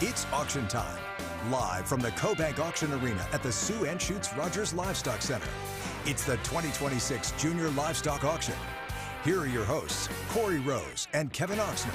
It's auction time. Live from the CoBank Auction Arena at the Sue and Shoots Rogers Livestock Center. It's the 2026 Junior Livestock Auction. Here are your hosts, Corey Rose and Kevin Oxner.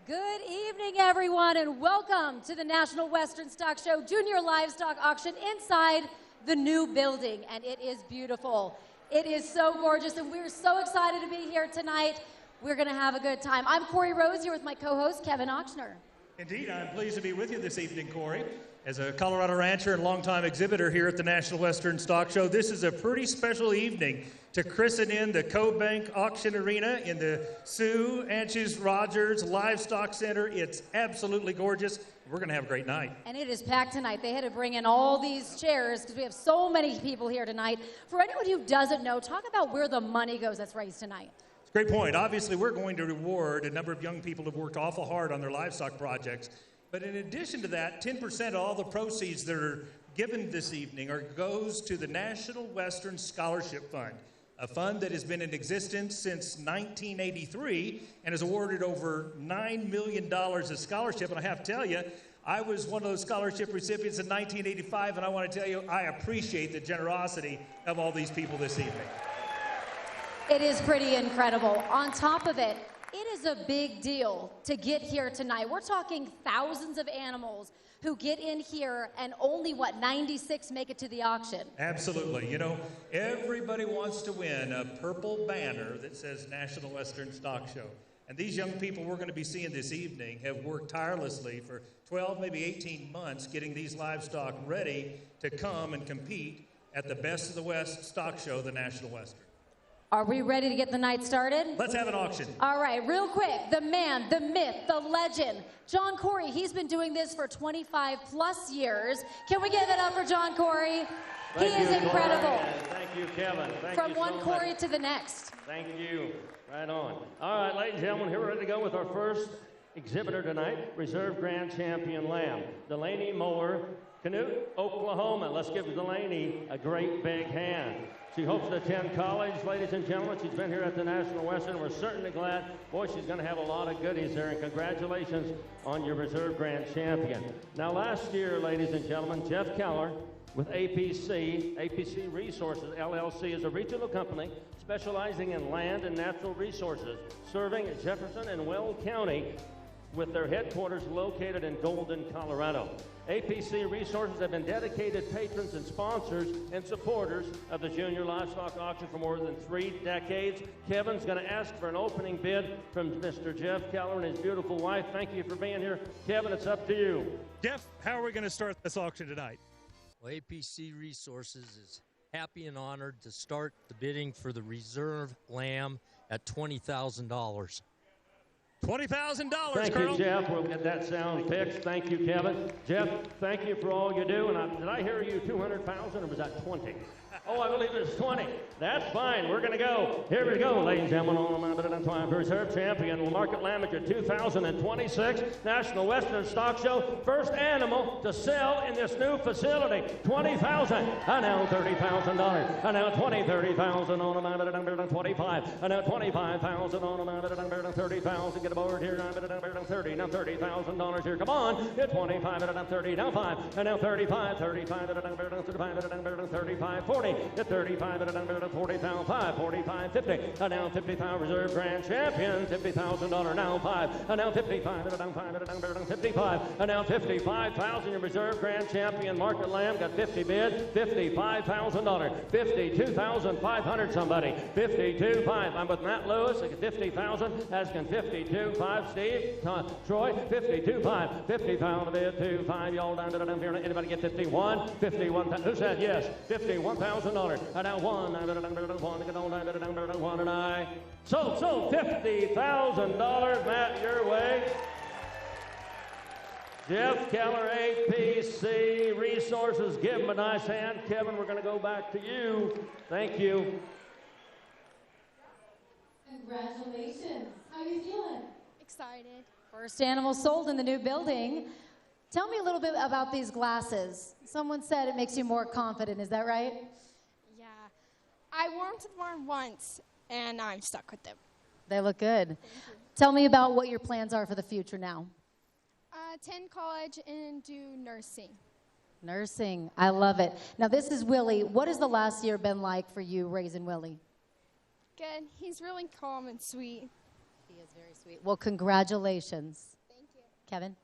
Good evening, everyone, and welcome to the National Western Stock Show Junior Livestock Auction inside the new building, and it is beautiful. It is so gorgeous, and we're so excited to be here tonight. We're going to have a good time. I'm Corey Rose here with my co-host, Kevin Oxner. Indeed, I'm pleased to be with you this evening, Corey. As a Colorado rancher and longtime exhibitor here at the National Western Stock Show, this is a pretty special evening to christen in the CoBank Auction Arena in the Sue and Shoots Rogers Livestock Center. It's absolutely gorgeous. We're going to have a great night. And it is packed tonight. They had to bring in all these chairs because we have so many people here tonight. For anyone who doesn't know, talk about where the money goes that's raised tonight. Great point. Obviously, we're going to reward a number of young people who have worked awful hard on their livestock projects. But in addition to that, 10% of all the proceeds that are given this evening goes to the National Western Scholarship Fund, a fund that has been in existence since 1983 and has awarded over $9 million of scholarship. And I have to tell you, I was one of those scholarship recipients in 1985, and I want to tell you, I appreciate the generosity of all these people this evening. It is pretty incredible. On top of it, it is a big deal to get here tonight. We're talking thousands of animals who get in here, and only, 96 make it to the auction? Absolutely. You know, everybody wants to win a purple banner that says National Western Stock Show. And these young people we're going to be seeing this evening have worked tirelessly for 12, maybe 18 months getting these livestock ready to come and compete at the Best of the West Stock Show, the National Western. Are we ready to get the night started? Let's have an auction. All right, real quick, the man, the myth, the legend, John Corey. He's been doing this for 25 plus years. Can we give it up for John Corey? He is incredible. Thank you, Kevin. From one Corey to the next. Thank you. Right on. All right, ladies and gentlemen, here we're ready to go with our first exhibitor tonight, Reserve Grand Champion Lamb, Delaney Mower, Canute, Oklahoma. Let's give Delaney a great big hand. She hopes to attend college, ladies and gentlemen. She's been here at the National Western. We're certainly glad. Boy, she's going to have a lot of goodies there, and congratulations on your Reserve Grand Champion. Now, last year, ladies and gentlemen, Jeff Keller with APC Resources, LLC, is a regional company specializing in land and natural resources, serving Jefferson and Weld County with their headquarters located in Golden, Colorado. APC Resources have been dedicated patrons and sponsors and supporters of the Junior Livestock Auction for more than 3 decades. Kevin's going to ask for an opening bid from Mr. Jeff Keller and his beautiful wife. Thank you for being here. Kevin, it's up to you. Jeff, how are we going to start this auction tonight? Well, APC Resources is happy and honored to start the bidding for the Reserve Lamb at $20,000. $20,000, Thank Colonel. you, Jeff. We'll get that sound fixed. Thank you, Kevin. Jeff, thank you for all you do. And did I hear you 200,000 or was that 20? Oh, I believe it's 20. That's fine. We're going to go. Here we go, ladies and gentlemen. On Reserve Champion will market lamb at your 2026 National Western Stock Show. First animal to sell in this new facility. $20,000. And now $30,000. And now $30,000 on a 25. And now $25,000 on a 30,000. Get aboard here. 30. Now $30,000 here. Come on. It's 25 and 30. Now 5. And now 35. 35 and 35. 40. At 35 and a 40,000, 45, 50, and now 50,000 Reserve Grand Champion, $50,000 now 5, and now 55, and now 5, and now 55, and now 55,000 your Reserve Grand Champion Market Lamb got 50 bid, $55,000, 52,500 somebody, 52.5. I'm with Matt Lewis at 50,000, asking 52.5. Steve, Troy, 52.5, 50,000 bid, 2.5. Y'all down to the down here. Anybody get 51? 51. Who said yes? $51,000. And now one, and I. So $50,000, Matt, your way. Jeff Keller, APC Resources, give him a nice hand. Kevin, we're going to go back to you. Thank you. Congratulations. How are you feeling? Excited. First animal sold in the new building. Tell me a little bit about these glasses. Someone said it makes you more confident. Is that right? Yeah. I wore them to the barn once, and I'm stuck with them. They look good. Tell me about what your plans are for the future now. Attend college and do nursing. Nursing. I love it. Now, this is Willie. What has the last year been like for you raising Willie? Good. He's really calm and sweet. He is very sweet. Well, congratulations. Thank you. Kevin?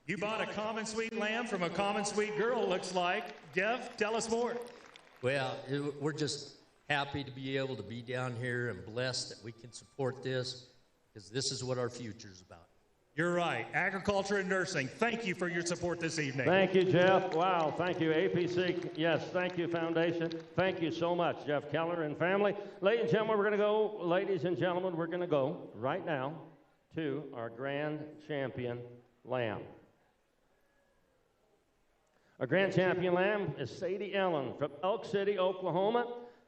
You bought a common sweet lamb from a common sweet girl, looks like. Jeff, tell us more. Well, we're just happy to be able to be down here and blessed that we can support this, because this is what our future is about. You're right. Agriculture and nursing. Thank you for your support this evening. Thank you, Jeff. Wow, thank you, APC. Yes, thank you, Foundation. Thank you so much, Jeff Keller and family. Ladies and gentlemen, we're going to go right now to our grand champion lamb. Our grand champion lamb is Sadie Ellen from Elk City, Oklahoma.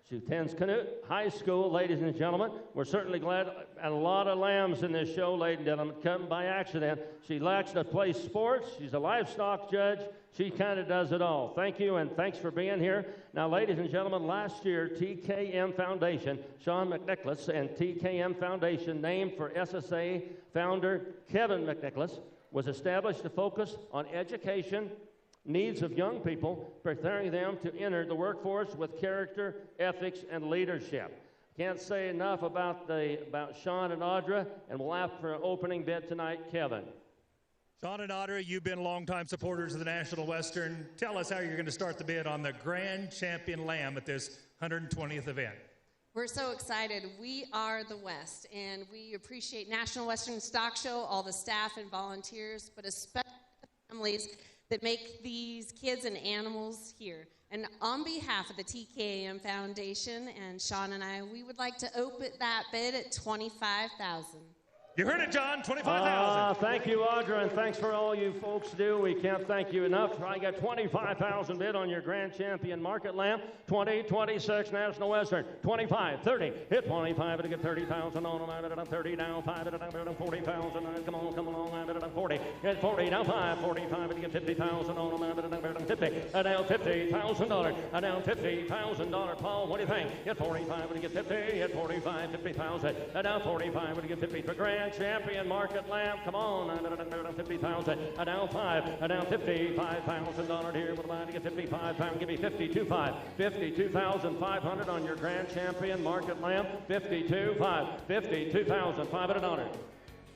She attends Canute High School, ladies and gentlemen. We're certainly glad, and a lot of lambs in this show, ladies and gentlemen, come by accident. She likes to play sports. She's a livestock judge. She kind of does it all. Thank you, and thanks for being here. Now, ladies and gentlemen, last year, TKM Foundation, Sean McNicholas, and TKM Foundation, named for SSA founder Kevin McNicholas, was established to focus on education, needs of young people, preparing them to enter the workforce with character, ethics, and leadership. Can't say enough about Sean and Audra, and we'll have for an opening bid tonight, Kevin. Sean and Audra, you've been longtime supporters of the National Western. Tell us how you're going to start the bid on the Grand Champion Lamb at this 120th event. We're so excited. We are the West, and we appreciate National Western Stock Show, all the staff and volunteers, but especially the families that make these kids and animals here. And on behalf of the TKM Foundation and Sean and I, we would like to open that bid at $25,000. You heard it, John, $25,000. Thank you, Audra, and thanks for all you folks do. We can't thank you enough. I got $25,000 bid on your Grand Champion Market Lamb. 20, 26, National Western. 25, 30, hit 25, it'll get 30,000 on them. I bet it on 30, down 5, it on 40,000. Come along, I bet it on 40. Get 40, down 5, 45, it'll get 50,000 on them. I bet it on 50. Down $50,000. Down $50,000. Paul, what do you think? Get 45, it'll get 50. Hit 45, 50,000. Down 45, it'll get 50 for Grand Champion Market Lamb. Come on, down 50,000. Down 5, down $55,000 here. What am I to get 55,000? Give me 52,500. 52,500 on your Grand Champion Market Lamb. 52,500. $52,500.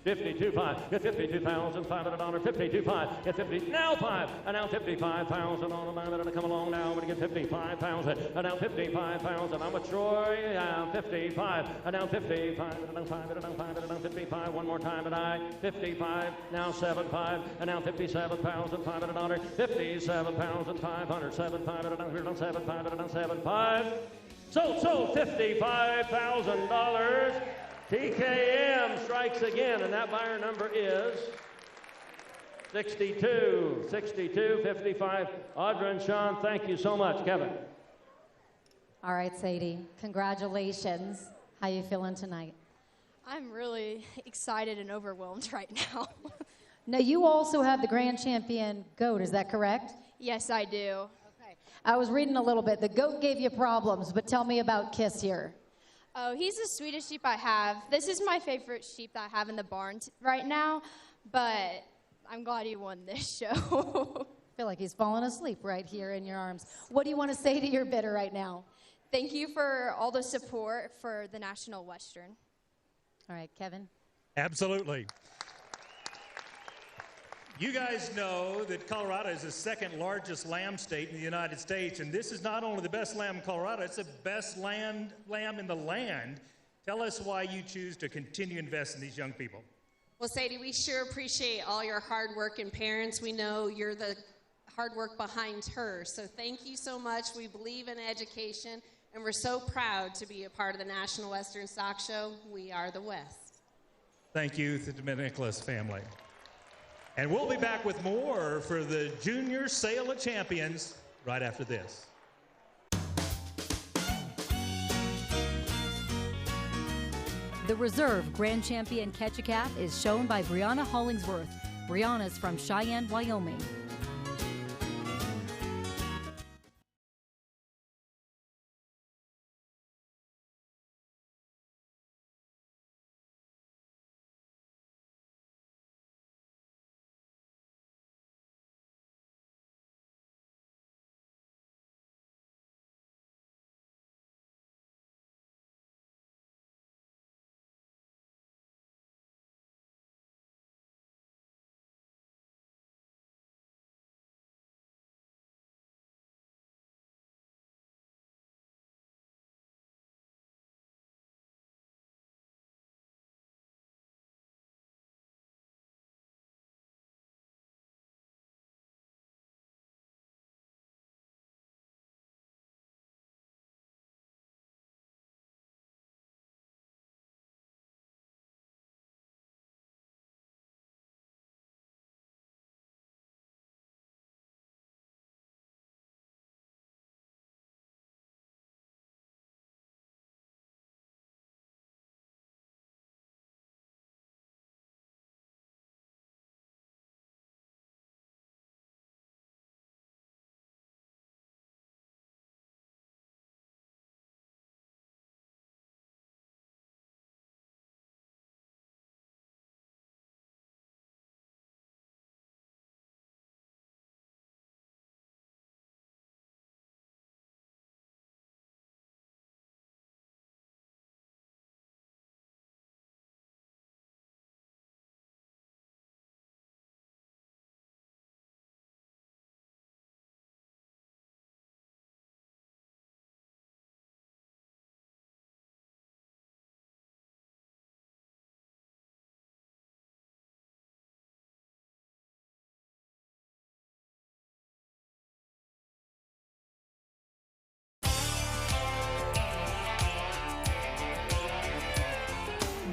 52,500. Get 52,500. 52,500. Get 50. Now 5. And now 55,000 on them. Come along now. We're going to get 55,000. And now 55,000. I'm with Troy. Down 55. And now 55. And now 5. And now 5. And now 55. One more time. And I. 55. Now 7,500. And now 57,500. 57,500. 7,500. And now here on 7,500. And now 7,500. So $55,000. TKM strikes again, and that buyer number is 62, 55. Audra and Sean, thank you so much. Kevin. All right, Sadie, congratulations. How you feeling tonight? I'm really excited and overwhelmed right now. Now, you also have the Grand Champion goat, is that correct? Yes, I do. Okay. I was reading a little bit. The goat gave you problems, but tell me about Kiss here. Oh, he's the sweetest sheep I have. This is my favorite sheep that I have in the barn right now, but I'm glad he won this show. I feel like he's fallen asleep right here in your arms. What do you want to say to your bidder right now? Thank you for all the support for the National Western. All right, Kevin? Absolutely. You guys know that Colorado is the second largest lamb state in the United States, and this is not only the best lamb in Colorado, it's the best lamb in the land. Tell us why you choose to continue to invest in these young people. Well, Sadie, we sure appreciate all your hard work, and parents, we know you're the hard work behind her. So thank you so much. We believe in education, and we're so proud to be a part of the National Western Stock Show. We are the West. Thank you to the Nicholas family. And we'll be back with more for the Junior Sale of Champions right after this. The Reserve Grand Champion Catch-A-Calf is shown by Brianna Hollingsworth. Brianna's from Cheyenne, Wyoming.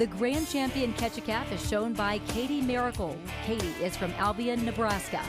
The grand champion Catch-A-Calf is shown by Katie Miracle. Katie is from Albion, Nebraska.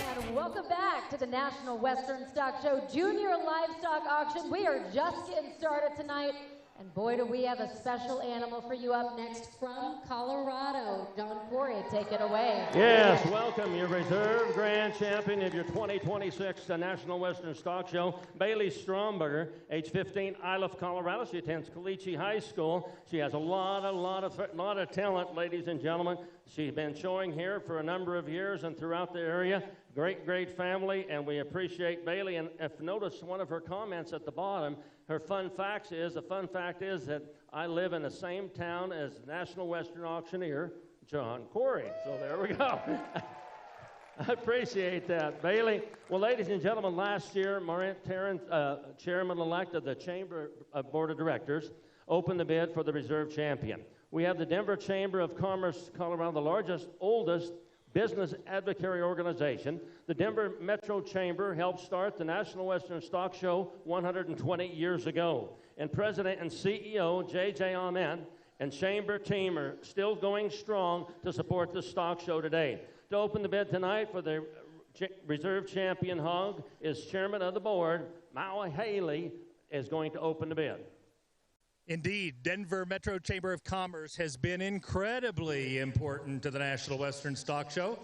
And welcome back to the National Western Stock Show Junior Livestock Auction. We are just getting started tonight. And boy, do we have a special animal for you up next from Colorado. John Corey, take it away. Yes, welcome your reserve grand champion of your 2026 National Western Stock Show, Bailey Stromberger, age 15, Iliff, Colorado. She attends Caliche High School. She has a lot of talent, ladies and gentlemen. She's been showing here for a number of years and throughout the area. Great family, and we appreciate Bailey. And if notice one of her comments at the bottom, the fun fact is that I live in the same town as National Western Auctioneer John Corey. So there we go. I appreciate that, Bailey. Well, ladies and gentlemen, last year, Maureen Tarrant, chairman-elect of the Chamber of Board of Directors, opened the bid for the reserve champion. We have the Denver Chamber of Commerce, Colorado, the largest, oldest business advocacy organization. The Denver Metro Chamber helped start the National Western Stock Show 120 years ago. And President and CEO J.J. Amen and Chamber team are still going strong to support the stock show today. To open the bid tonight for the reserve champion hog is Chairman of the Board, Maui Haley, is going to open the bid. Indeed, Denver Metro Chamber of Commerce has been incredibly important to the National Western Stock Show.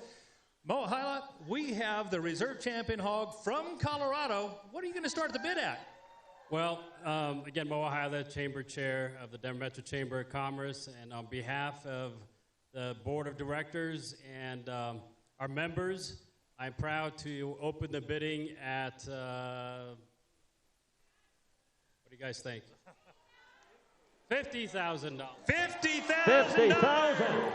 Mo Hyla, we have the reserve champion hog from Colorado. What are you going to start the bid at? Well, again, Mo Hyla, Chamber Chair of the Denver Metro Chamber of Commerce, and on behalf of the Board of Directors and our members, I'm proud to open the bidding at, what do you guys think? $50,000. $50,000.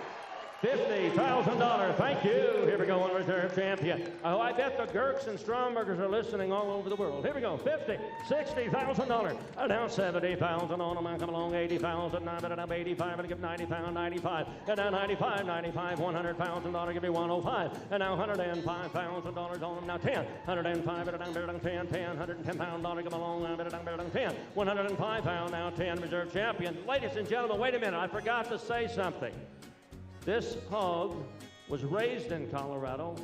$50,000. Thank you. Here we go on reserve champion. Oh, I bet the Gurks and Strombergers are listening all over the world. Here we go. $50,000, $60,000. Now $70,000 on them. Come along. $80,000. Now bid it up. $85,000. And give £90,000. $95,000. And now $95,000. $100,000. Give me $105,000. And now $105,000 on them. Now $10,000. $105,000. Bid it down. Bid it down. $10,000. $110,000. Come along. Now bid it down. Bid it down. $10,000. $105,000. Now $10,000. Reserve champion. Ladies and gentlemen, wait a minute. I forgot to say something. This hog was raised in Colorado.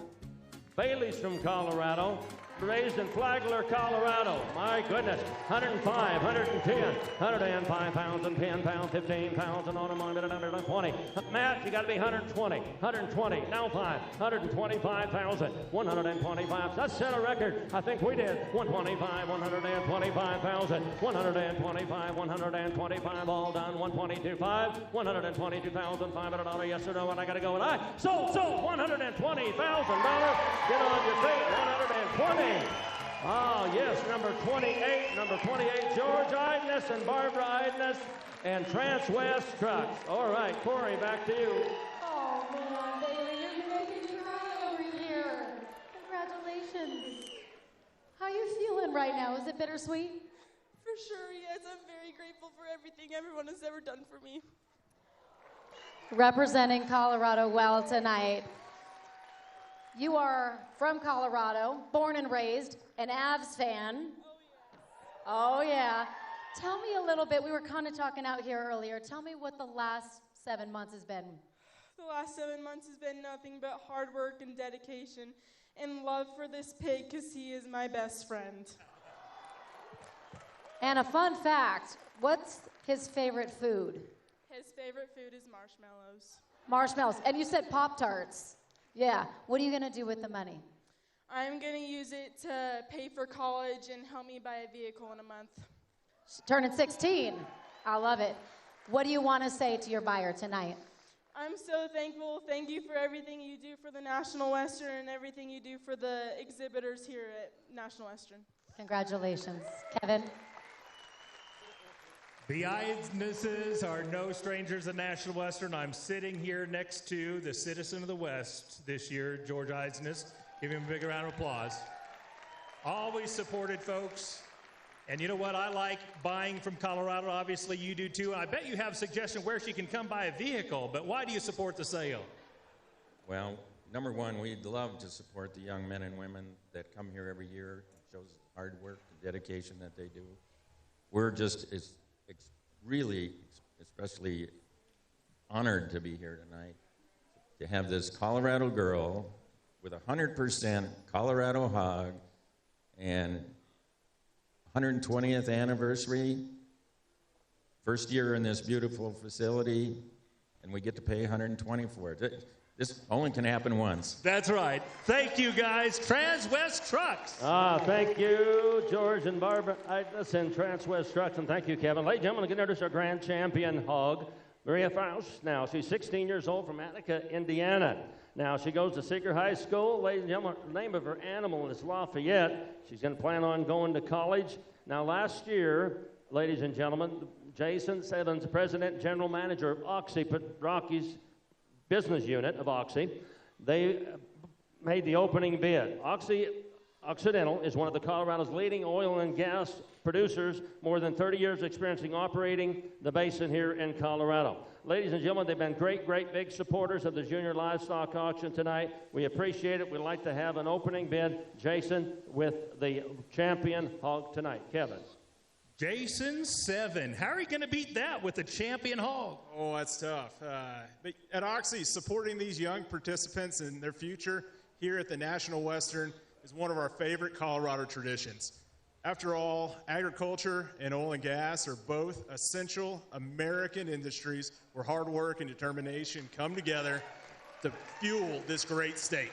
Bailey's from Colorado. Raised in Flagler, Colorado. My goodness. 105, 110, 105 pounds and 10 pounds, 15 pounds and on a moment under 20. Matt, you got to be 120, 120, now 5, 125,000, 125. That's set a record. I think we did. 125, 125,000, 125, 125, all done. 122,500, 122,500. Yes or no? And I got to go. And I sold $120,000. Get on your feet. 120. Oh, yes, number 28, George Idness and Barbara Idness and Transwest Trucks. All right, Corey, back to you. Oh, man, Bailey, you're making me cry over here. Congratulations. How are you feeling right now? Is it bittersweet? For sure, yes. I'm very grateful for everything everyone has ever done for me. Representing Colorado well tonight. You are from Colorado, born and raised, an Avs fan. Oh, yeah. Tell me a little bit. We were kind of talking out here earlier. Tell me what the last 7 months has been. The last 7 months has been nothing but hard work and dedication and love for this pig because he is my best friend. And a fun fact, what's his favorite food? His favorite food is marshmallows. Marshmallows. And you said Pop-Tarts. Yeah. What are you going to do with the money? I'm going to use it to pay for college and help me buy a vehicle in a month. Turning 16. I love it. What do you want to say to your buyer tonight? I'm so thankful. Thank you for everything you do for the National Western and everything you do for the exhibitors here at National Western. Congratulations. Kevin? The Idnesses are no strangers at National Western. I'm sitting here next to the Citizen of the West this year, George Idnes. Give him a big round of applause. Always supported folks. And you know what? I like buying from Colorado. Obviously, you do too. I bet you have a suggestion where she can come buy a vehicle, but why do you support the sale? Well, number one, we'd love to support the young men and women that come here every year. It shows hard work and dedication that they do. We're just as really, especially honored to be here tonight, to have this Colorado girl with 100% Colorado hog and 120th anniversary, first year in this beautiful facility, and we get to pay 120 for it. This only can happen once. That's right. Thank you, guys. Transwest Trucks. Thank you, George and Barbara. Listen, Transwest Trucks, and thank you, Kevin. Ladies and gentlemen, introduce our grand champion hog, Maria Faust. Now, she's 16 years old from Attica, Indiana. Now, she goes to Seeker High School. Ladies and gentlemen, the name of her animal is Lafayette. She's going to plan on going to college. Now, last year, ladies and gentlemen, Jason Sevens, the president and general manager of Oxy, Rocky's business unit of Oxy, they made the opening bid. Occidental is one of the Colorado's leading oil and gas producers, more than 30 years experiencing operating the basin here in Colorado. Ladies and gentlemen, they've been great big supporters of the Junior Livestock Auction tonight. We appreciate it. We'd like to have an opening bid. Jason with the champion hog tonight. Kevin. Jason 7. How are you going to beat that with the champion hog? Oh, that's tough. But at Oxy, supporting these young participants and their future here at the National Western is one of our favorite Colorado traditions. After all, agriculture and oil and gas are both essential American industries where hard work and determination come together to fuel this great state.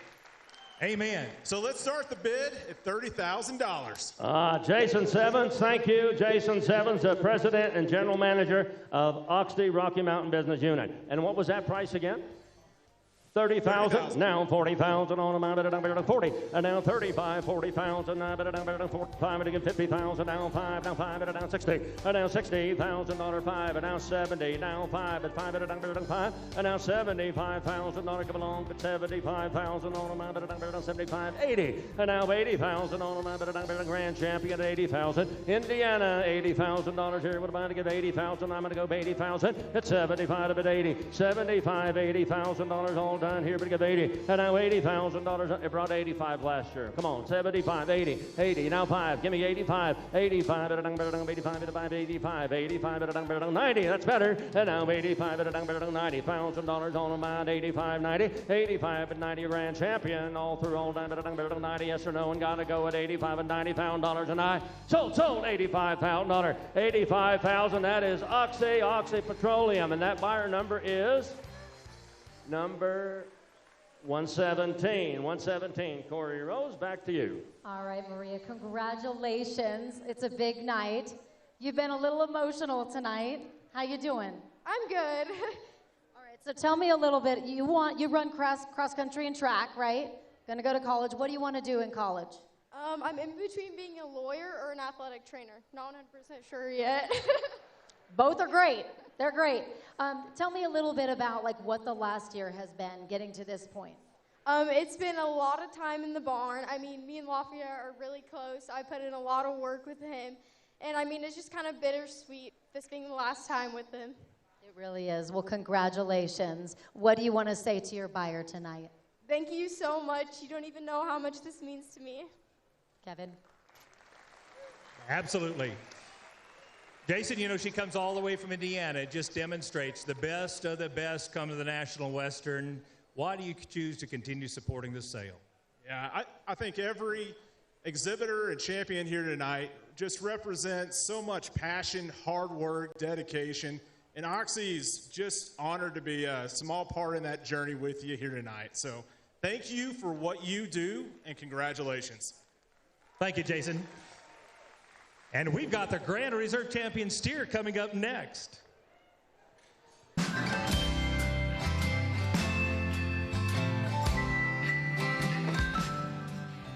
Amen. So let's start the bid at $30,000. Jason Sevens, thank you. Jason Sevens, the president and general manager of Oxy Rocky Mountain Business Unit. And what was that price again? 30,000. Now 40,000 on amount at 40. And now 35, 40,000. Now 45, again 50,000. Now 5, now 5 at down 60. And now $60,000 5. And now 70. Now 5 at 5 at 5. And now $75,000 come along at 75,000 on amount at 75, 80. And now 80,000 on amount at grand champion at 80,000. Indiana $80,000 here. What am I to give 80,000? I'm going to go 80,000 at 75 at 80. 75, $80,000 all done here, but give 80. And now $80,000. It brought 85 last year. Come on, 75, 80, 80. Now 5. Give me 85. 85 at 85 at 5, 85, 85 at 90. That's better. And now 85 at $90,000 on amount, 85, 90. 85 at 90, grand champion. All through all time at 90. Yes or no? And got to go at 85 and $90,000 and I sold $85,000. 85,000. That is Oxy Petroleum, and that buyer number is number 117. 117. Corey Rose, back to you. All right, Maria, congratulations. It's a big night. You've been a little emotional tonight. How you doing? I'm good. All right, so tell me a little bit. You run cross country and track, right? Gonna go to college. What do you want to do in college? I'm in between being a lawyer or an athletic trainer. Not 100% sure yet. Both are great. They're great. Tell me a little bit about what the last year has been getting to this point. It's been a lot of time in the barn. I mean, me and Lafayette are really close. I put in a lot of work with him. And I mean, it's just kind of bittersweet, this being the last time with him. It really is. Well, congratulations. What do you want to say to your buyer tonight? Thank you so much. You don't even know how much this means to me. Kevin? Absolutely. Jason, she comes all the way from Indiana. It just demonstrates the best of the best come to the National Western. Why do you choose to continue supporting this sale? Yeah, I think every exhibitor and champion here tonight just represents so much passion, hard work, dedication, and Oxy's just honored to be a small part in that journey with you here tonight. So thank you for what you do, and congratulations. Thank you, Jason. And we've got the Grand Reserve Champion steer coming up next.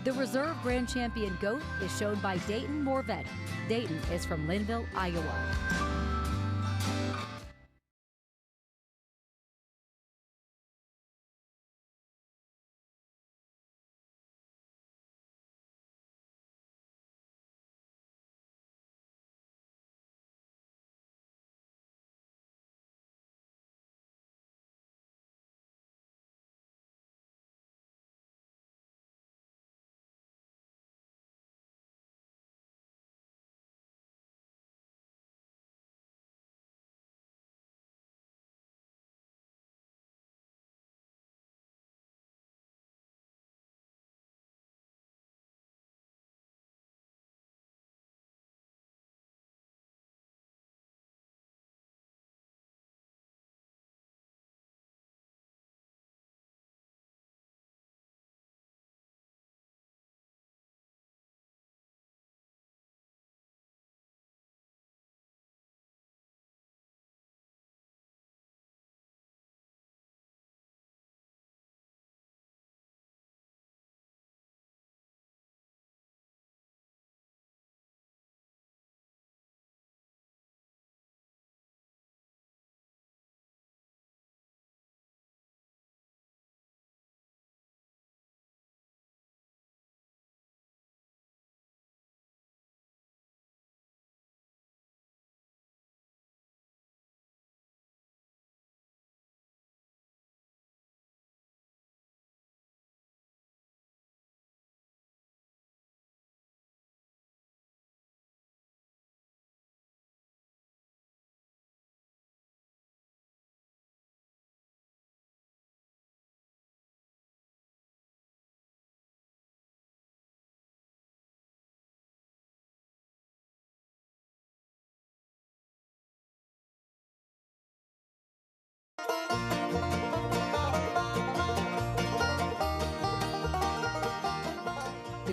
The Reserve Grand Champion Goat is shown by Dayton Morvet. Dayton is from Linville, Iowa.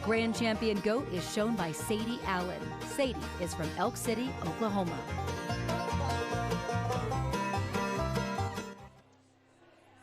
grand champion goat is shown by Sadie Allen. Sadie is from Elk City, Oklahoma.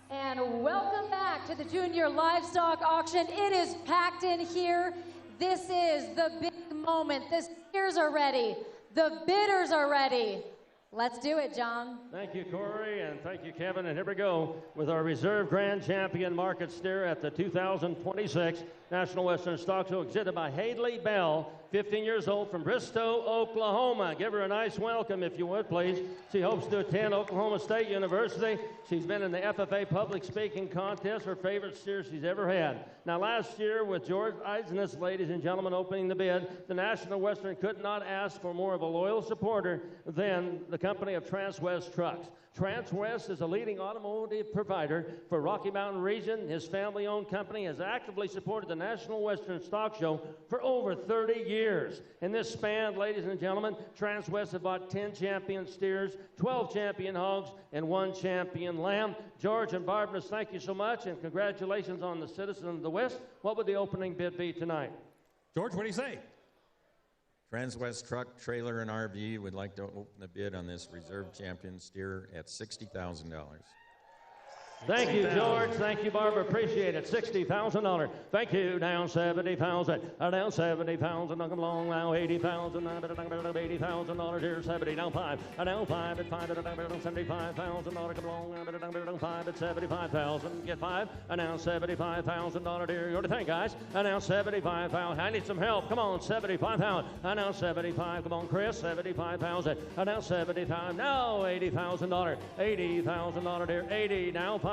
And welcome back to the Junior Livestock Auction. It is packed in here. This is the big moment. The steers are ready. The bidders are ready. Let's do it, John. Thank you, Corey, and thank you, Kevin. And here we go with our reserve grand champion market steer at the 2026 National Western Stock Show, exhibited by Haley Bell, 15 years old, from Bristow, Oklahoma. Give her a nice welcome, if you would, please. She hopes to attend Oklahoma State University. She's been in the FFA public speaking contest, her favorite steer she's ever had. Now, last year, with George Eisenus, ladies and gentlemen, opening the bid, the National Western could not ask for more of a loyal supporter than the company of Transwest Trucks. Transwest is a leading automotive provider for Rocky Mountain region. His family-owned company has actively supported the National Western Stock Show for over 30 years. In this span, ladies and gentlemen, Transwest have bought 10 champion steers, 12 champion hogs, and 1 champion lamb. George and Barbara, thank you so much, and congratulations on the Citizen of the West. What would the opening bid be tonight? George, what do you say? Transwest Truck, Trailer, and RV would like to open the bid on this reserve champion steer at $60,000. Thank you, George. Thank you, Barbara. Appreciate it. $60,000. Thank you. Down 70,000. Down 70,000. Come along now. 80,000. $80,000 here. 70. Down 5. Down 5 at 5. $75,000. Come along. 5 at 75,000. Get 5. Down $75,000 here. What do you think, guys? Down 75,000. I need some help. Come on. 75,000. Down 75. Come on, Chris. 75,000. Down 75. Now $80,000. $80,000 here. 80. Now 5.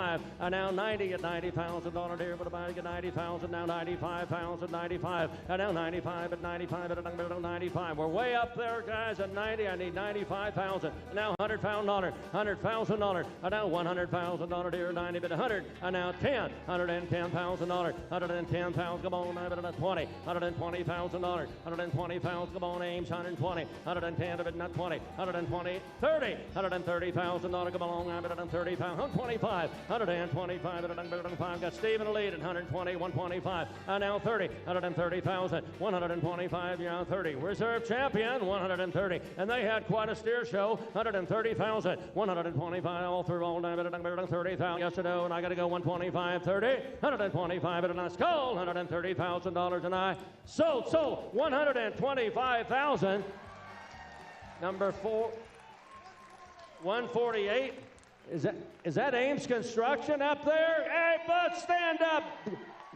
Now 90 at $90,000 here. What about get 90,000? Now 95,000. 95. Now 95 at 95 at 95. We're way up there, guys. At 90, I need 95,000. Now $100,000. $100,000. Now $100,000 here. 90 at 100. Now 10. $110,000. $110,000. Come on, now at 20. $120,000. $120,000. Come on, Ames. 120. 110 of it, not 20. 120. 30. $130,000. Come along, now at 30,000. 125. 125 at 105. Got Stephen lead at 120, 125. Now 30, 130,000, 125. You're on 30. Reserve champion, 130. And they had quite a steer show, 130,000, 125 all through all night at 130,000. Yes or no? And I got to go 125, 30, 125 at a nice call, $130,000 and I sold 125,000. Number 4, 148. Is that Ames Construction up there? Hey, Bud, stand up.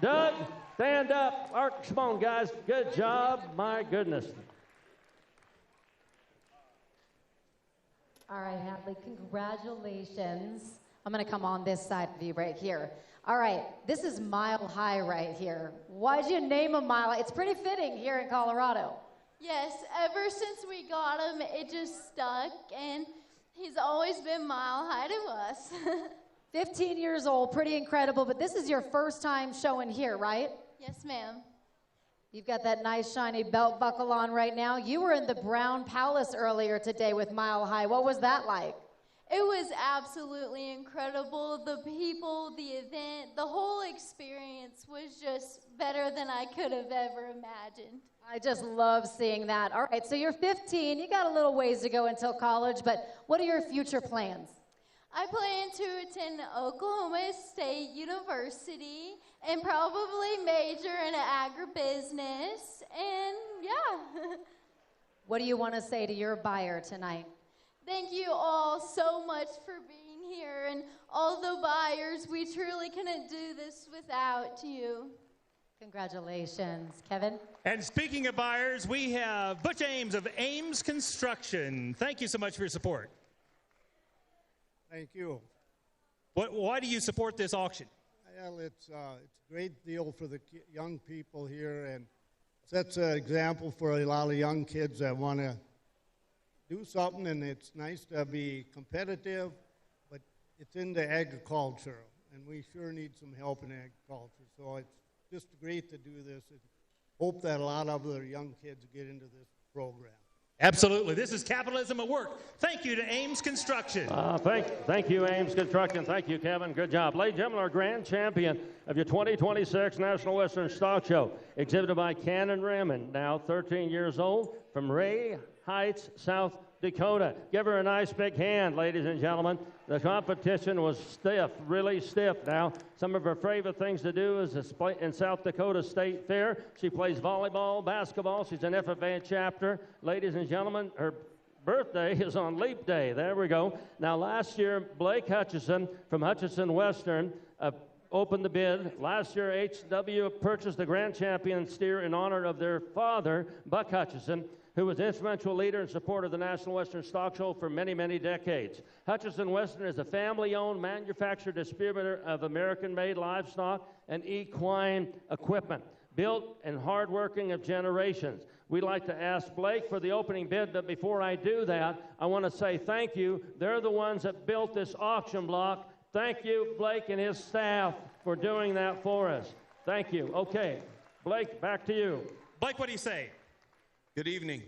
Doug, stand up. Come on, guys. Good job. My goodness. All right, Hadley, congratulations. I'm going to come on this side of you right here. All right, this is Mile High right here. Why'd you name him Mile High? It's pretty fitting here in Colorado. Yes, ever since we got him, it just stuck, and he's always been Mile High to us. 15 years old, pretty incredible, but this is your first time showing here, right? Yes, ma'am. You've got that nice shiny belt buckle on right now. You were in the Brown Palace earlier today with Mile High. What was that like? It was absolutely incredible. The people, the event, the whole experience was just better than I could have ever imagined. I just love seeing that. All right, so you're 15. You got a little ways to go until college, but what are your future plans? I plan to attend Oklahoma State University and probably major in agribusiness, and yeah. What do you want to say to your buyer tonight? Thank you all so much for being here, and all the buyers. We truly couldn't do this without you. Congratulations. Kevin? And speaking of buyers, we have Butch Ames of Ames Construction. Thank you so much for your support. Thank you. Why do you support this auction? Well, it's a great deal for the young people here, and sets an example for a lot of young kids that want to do something, and it's nice to be competitive, but it's in the agriculture, and we sure need some help in agriculture. So it's just great to do this, and hope that a lot of the young kids get into this program. Absolutely. This is capitalism at work. Thank you to Ames Construction. Thank you, Ames Construction. Thank you, Kevin. Good job. Ladies and gentlemen, our grand champion of your 2026 National Western Stock Show, exhibited by Cannon Raymond, now 13 years old, from Ray Heights, South Dakota. Give her a nice big hand, ladies and gentlemen. The competition was stiff, really stiff. Now, some of her favorite things to do is in South Dakota State Fair. She plays volleyball, basketball. She's an FFA chapter. Ladies and gentlemen, her birthday is on Leap Day. There we go. Now, last year, Blake Hutchison from Hutchison Western opened the bid. Last year, HW purchased the Grand Champion steer in honor of their father, Buck Hutchison, who was an instrumental leader and supporter of the National Western Stock Show for many, many decades. Hutchison Western is a family-owned manufacturer distributor of American-made livestock and equine equipment, built and hardworking of generations. We'd like to ask Blake for the opening bid, but before I do that, I want to say thank you. They're the ones that built this auction block. Thank you, Blake and his staff, for doing that for us. Thank you. Okay, Blake, back to you. Blake, what do you say? Good evening.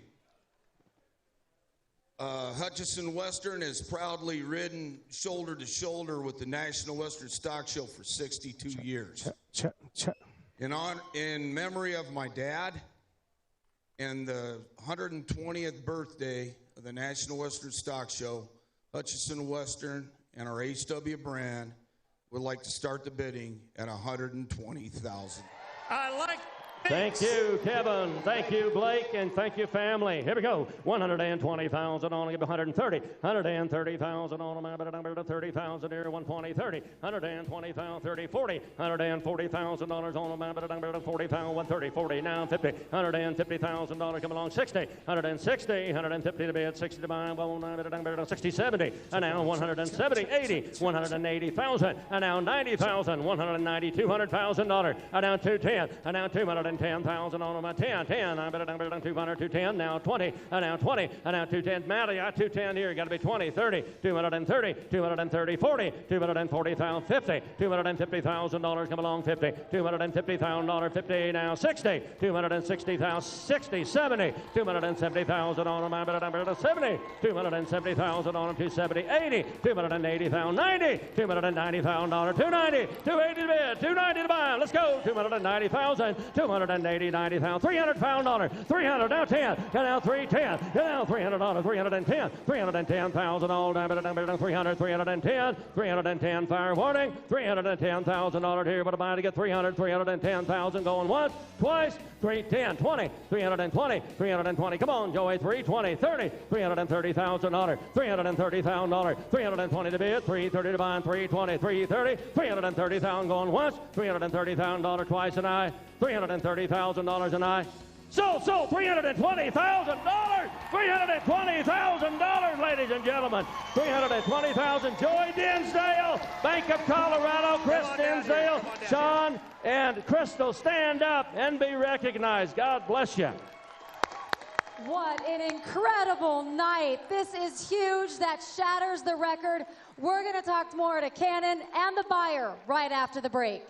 Hutchison Western has proudly ridden shoulder to shoulder with the National Western Stock Show for 62 years. In memory of my dad and the 120th birthday of the National Western Stock Show, Hutchison Western and our HW brand would like to start the bidding at $120,000. I like. Thank you, Kevin. Thank you, Blake, and thank you, family. Here we go. 120,000 on, give 130. 130,000 on, 30,000 here, 120, 30. 120,000, 30, 40. $140,000 on, 40 pound, 130, 40, now 50. $150,000 come along, 60. 160, 150 to bid, 60 to buy, 60, 70. And now 170, 80, 180,000. And now 90,000, 190, $200,000. And now 210, and now 210,000 on them, 10, 10, I better 200, 210, now 20, and now 20, and now 210, Maddie, I 210 here, got to be 20, 30, 230, 230, 40, 240,000, 50, $250,000 come along, 50, $250,000, 50, now 60, 260,000, 60, 70, 270,000 on them, I better 70, 270,000 on them, 270, 80, 280,000, 90, $290,000, 290, 280 to bid, 290 to buy, let's go, 290,000, 280, 90,000, $300,000, 300, now 10, and now 310, and now $300, 310, 310,000, all down, 300, 310, 310, fire warning, $310,000 here, but a buy to get 300, 310,000 going once, twice, 310, 20, 320, 320, come on, Joey, 320, 30, $330,000, $330,000, 320 to bid, 330 to buy, 320, 330, 330,000 going once, $330,000 twice, and I, $330,000 and I. So, $320,000, $320,000, ladies and gentlemen. $320,000, Joey Dinsdale, Bank of Colorado, Chris Dinsdale, Sean and Crystal, stand up and be recognized. God bless you. What an incredible night. This is huge. That shatters the record. We're going to talk more to Cannon and the buyer right after the break.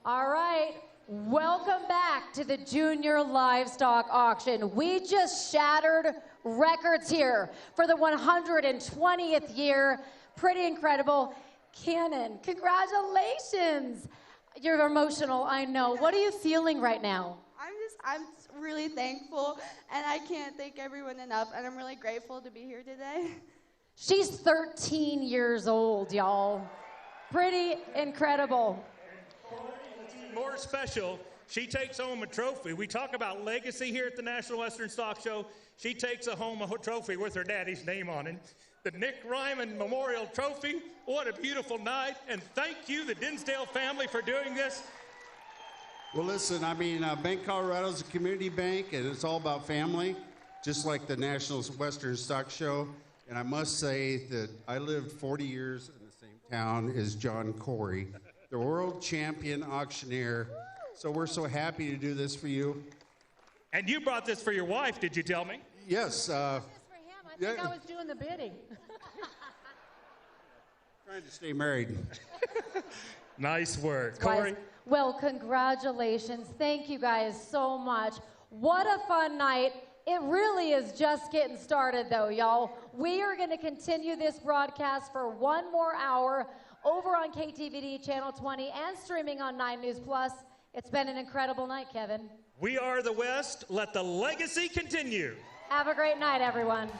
All right, welcome back to the Junior Livestock Auction. We just shattered records here for the 120th year. Pretty incredible. Cannon, congratulations. You're emotional, I know. What are you feeling right now? I'm really thankful, and I can't thank everyone enough, and I'm really grateful to be here today. She's 13 years old, y'all. Pretty incredible. More special, she takes home a trophy. We talk about legacy here at the National Western Stock Show. She takes home a trophy with her daddy's name on it. The Nick Ryman Memorial Trophy. What a beautiful night. And thank you, the Dinsdale family, for doing this. Well, listen, I mean, Bank Colorado is a community bank, and it's all about family, just like the National Western Stock Show. And I must say that I lived 40 years in the same town as John Corey, the world champion auctioneer. So we're so happy to do this for you. And you brought this for your wife, did you tell me? Yes. I think I was doing the bidding. Trying to stay married. Nice work. Corey? Well, congratulations. Thank you guys so much. What a fun night. It really is just getting started, though, y'all. We are going to continue this broadcast for one more hour over on KTVD Channel 20 and streaming on 9 News Plus. It's been an incredible night, Kevin. We are the West. Let the legacy continue. Have a great night, everyone.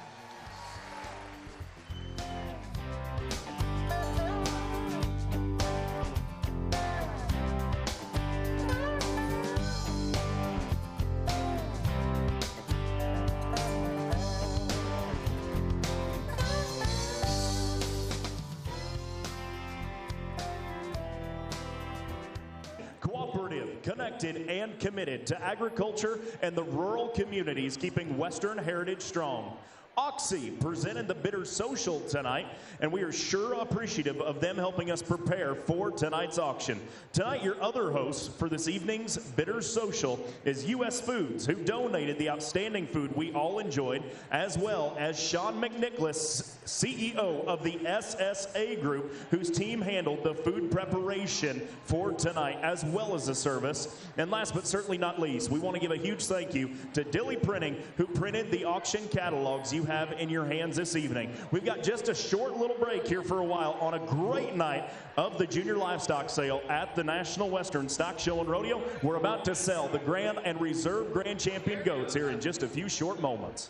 Connected and committed to agriculture and the rural communities, keeping Western heritage strong. Oxy presented the Bidder Social tonight, and we are sure appreciative of them helping us prepare for tonight's auction. Tonight, your other host for this evening's Bidder Social is U.S. Foods, who donated the outstanding food we all enjoyed, as well as Sean McNicholas, CEO of the SSA Group, whose team handled the food preparation for tonight, as well as the service. And last but certainly not least, we want to give a huge thank you to Dilly Printing, who printed the auction catalogs you have in your hands this evening. We've got just a short little break here for a while on a great night of the Junior Livestock Sale at the National Western Stock Show and Rodeo. We're about to sell the Grand and Reserve Grand Champion goats here in just a few short moments.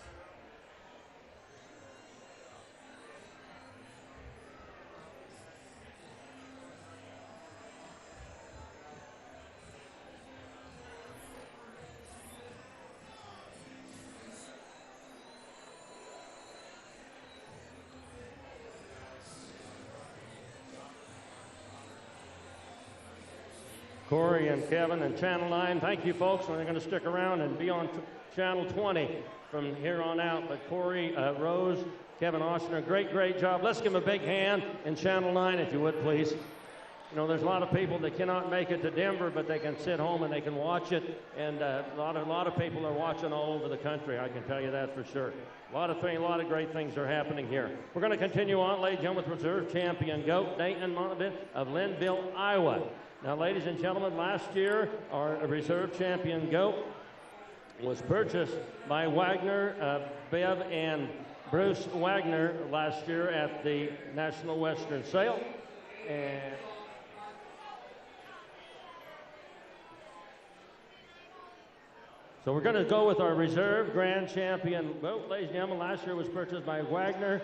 Corey and Kevin and Channel 9, thank you folks, and they're going to stick around and be on Channel 20 from here on out. But Corey, Rose, Kevin Oshner, great job. Let's give them a big hand in Channel 9, if you would, please. You know, there's a lot of people that cannot make it to Denver, but they can sit home and they can watch it. And a lot of people are watching all over the country, I can tell you that for sure. A lot of great things are happening here. We're going to continue on, ladies and gentlemen, with Reserve Champion Goat, Dayton Monovit of Linville, Iowa. Now, ladies and gentlemen, last year, our Reserve Champion Goat was purchased by Wagner, Bev, and Bruce Wagner last year at the National Western Sale. And so we're going to go with our Reserve Grand Champion goat. Ladies and gentlemen, last year was purchased by Wagner,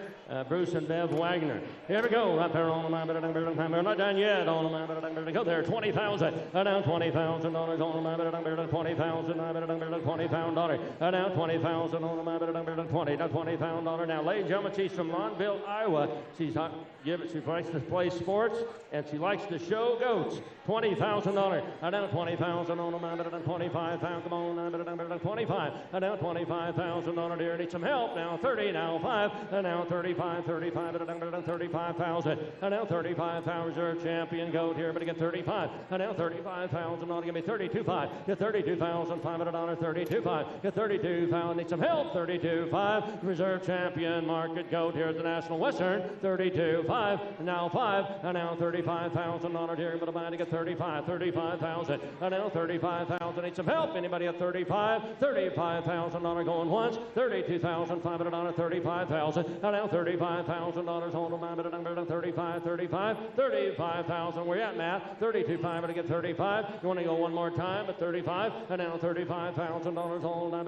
Bruce and Bev Wagner. Here we go. Right there on the man, we're not done yet. On the man, go there. $20,000. Down $20,000 on the man, $20,000. $20,000. Down $20,000 on the man, $20,000. Now, ladies and gentlemen, she's from Lonville, Iowa. She likes to play sports and she likes to show goats. $20,000. Down $20,000 on the man, $25,000. Come on, 25, and now $25,000 deer. Need some help. Now 30, now 5, and now 35, 35,000, and now 35,000 champion goat here, but again 35, and now 35,000. Give me 32.5. Get $32,500. 32.5. Get 32,000. Need some help. 32.5. Reserve champion market goat here at the National Western. 32.5. Now 5, and now $35,000 here, but I'm to get 35,000, and now 35,000. Need some help. Anybody at 35? $35,000 going once. 32,500. 35,000, and now $35,000. Hold on, 35,000. Where you at, Matt? 32.5 to get 35. You want to go one more time at 35, and now $35,000. Hold on,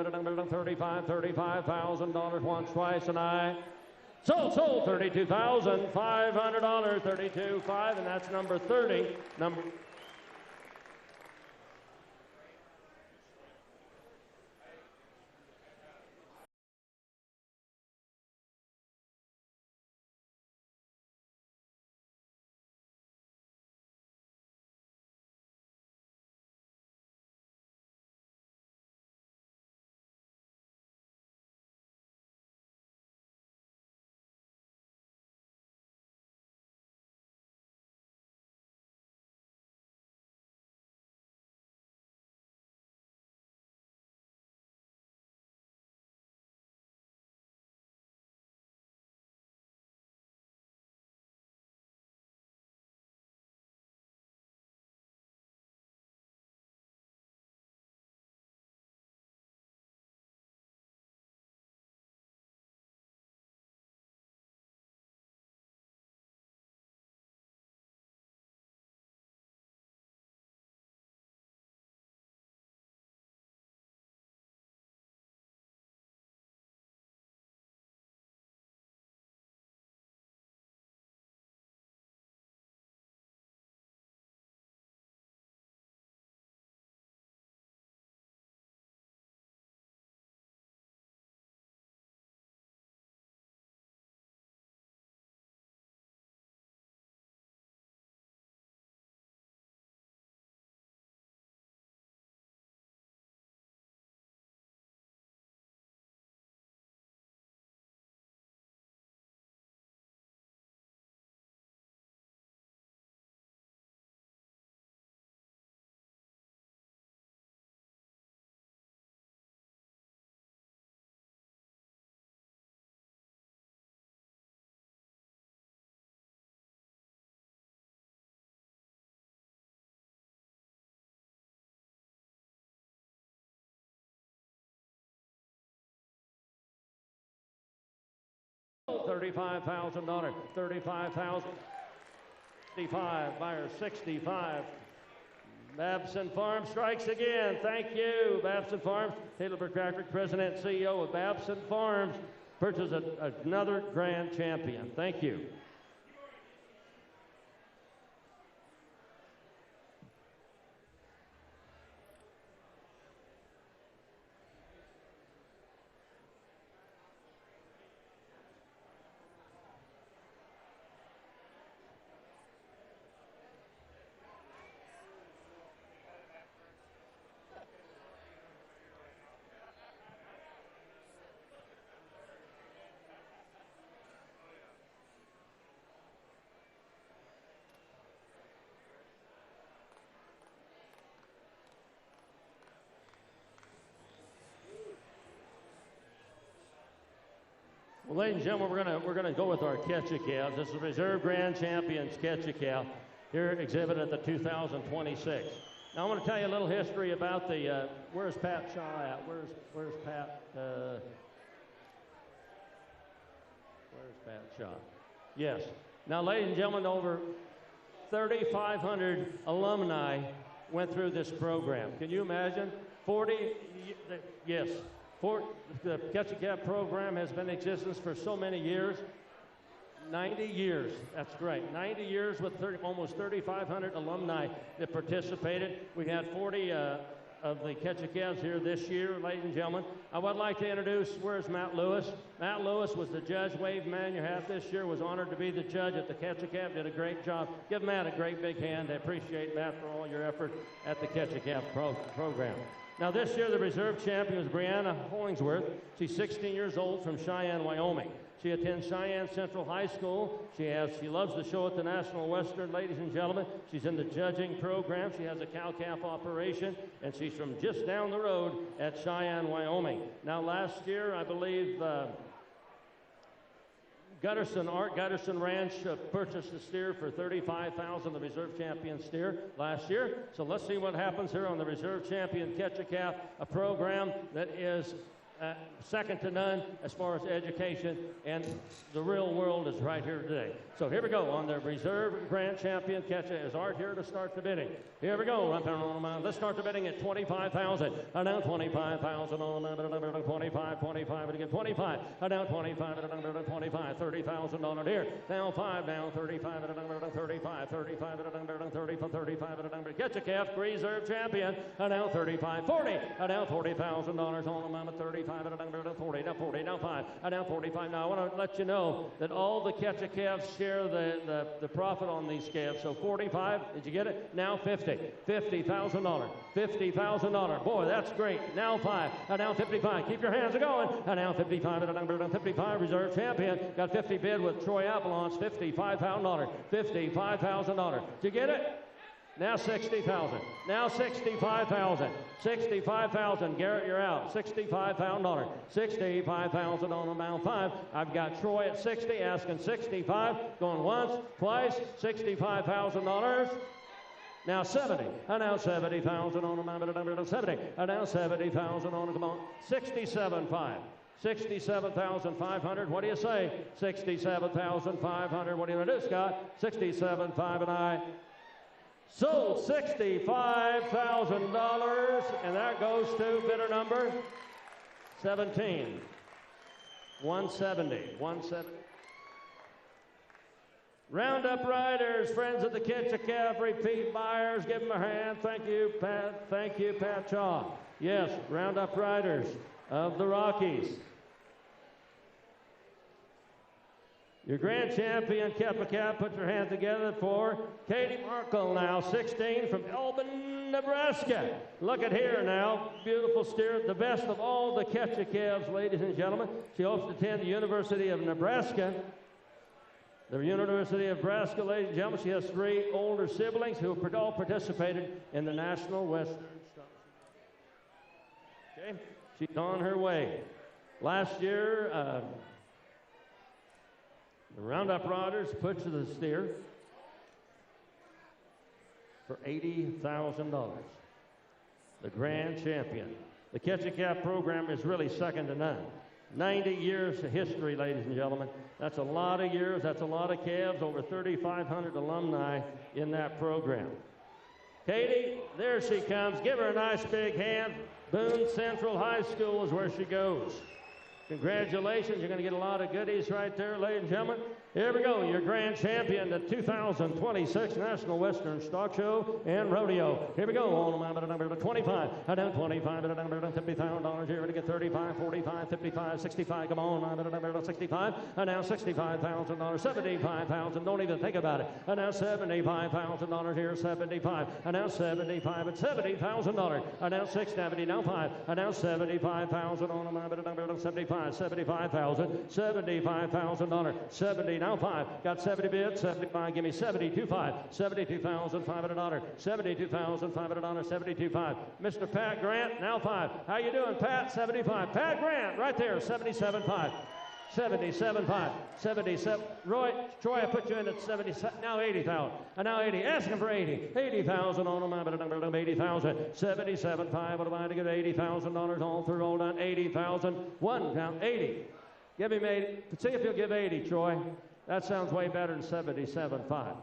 $35,000 once, twice, and I sold $32,500. 32.5, and that's number 30. Number. $35,000. 35,000. 65. Buyer 65. Babson Farms strikes again. Thank you, Babson Farms. Taylor Kirkpatrick, President and CEO of Babson Farms, purchases another grand champion. Thank you. Well, ladies and gentlemen, we're gonna go with our catch-a calves. This is Reserve Grand Champions catch-a calf here exhibited at the 2026. Now I'm going to tell you a little history about the. Where's Pat Shaw at? Where's Pat? Where's Pat Shaw? Yes. Now, ladies and gentlemen, over 3,500 alumni went through this program. Can you imagine? 40. Yes. The Catch-a-Calf program has been in existence for so many years. 90 years. That's great. 90 years with almost 3,500 alumni that participated. We had 40 of the Catch-a-Calves here this year, ladies and gentlemen. I would like to introduce, where's Matt Lewis? Matt Lewis was the judge, waved man your hat this year, was honored to be the judge at the Catch-a-Calf, did a great job. Give Matt a great big hand. I appreciate Matt for all your effort at the Catch-a-Calf program. Now this year the reserve champion is Brianna Hollingsworth. She's 16 years old from Cheyenne, Wyoming. She attends Cheyenne Central High School. She loves the show at the National Western, ladies and gentlemen. She's in the judging program. She has a cow-calf operation, and she's from just down the road at Cheyenne, Wyoming. Now last year, I believe Art Gutterson Ranch purchased a steer for $35,000, the reserve champion steer last year. So let's see what happens here on the reserve champion catch-a-calf, a program that is second to none as far as education, and the real world is right here today. So here we go on the reserve grand champion catch-a. Is Art here to start the bidding? Here we go. Let's start the bidding at $25,000. Down $25,000 on 25, 25, and again 25. Down 25, 25, $30,000 here. Down 5, down 35, 35, 35, 35, 35, catch-a-calf reserve champion. Down 35, 40. Down $40,000 on the 35, down 40, down 40, down 5, down 45. Now I want to let you know that all the catch-a-calves share the profit on these calves. So 45, did you get it? Now 50, $50,000, $50,000. Boy, that's great. Now 5, now 55. Keep your hands going. Now 55, 55 reserve champion. Got 50 bid with Troy Appalach's $55,000, $55,000. Did you get it? Now 60,000. Now 65,000. 65,000. Garrett, you're out. $65,000. 65,000 on amount 5. I've got Troy at 60, asking 65. Going once, twice. $65,000. Now 70. Now 70,000 on amount 70. Now 70,000 on, come on. 67,500. 67,500. What do you say? 67,500. What do you want to do, Scott? 67,500 and I. Sold $65,000, and that goes to bidder number 17. 170. 170. Roundup Riders, friends of the catch-a-calf, repeat buyers, give them a hand. Thank you, Pat. Thank you, Pat Shaw. Yes, Roundup Riders of the Rockies. Your grand champion, catch-a-calf, put your hand together for Katie Markle, now 16 from Elbin, Nebraska. Look at here now, beautiful steer, the best of all the catch-a-calves, ladies and gentlemen. She hopes to attend the University of Nebraska. The University of Nebraska, ladies and gentlemen, she has 3 older siblings who have all participated in the National Western Stock. Okay, she's on her way. Last year, the Roundup Riders put to the steer for $80,000. The grand champion. The catch-a-calf program is really second to none. 90 years of history, ladies and gentlemen. That's a lot of years. That's a lot of calves. Over 3,500 alumni in that program. Katie, there she comes. Give her a nice big hand. Boone Central High School is where she goes. Congratulations. You're going to get a lot of goodies right there, ladies and gentlemen. Here we go. Your grand champion, the 2026 National Western Stock Show and Rodeo. Here we go. On number 25. Down 25. $50,000 here to get 35, 45, 55, 65. Come on. Number 65. Now $65,000. 75,000. Don't even think about it. Now $75,000 here. 75. Now 75 at $70,000. Now 670. Now 5. Now 75,000 on number 75. 75,000. $75,000. 70. Now 5. Got 70 bids. 75. Give me 72.5. $72,500. $72,500. 72.5. Mr. Pat Grant. Now 5. How you doing, Pat? 75. Pat Grant. Right there. 77.5. 77.5. 77. Troy, I put you in at 77. Now 80,000. Now 80. Asking for 80. 80,000 on them. 80,000. 77.5. What am I to get? $80,000 all through, all done. 80,000. One count. 80. Give him 80. See if you'll give 80, Troy. That sounds way better than 77.5.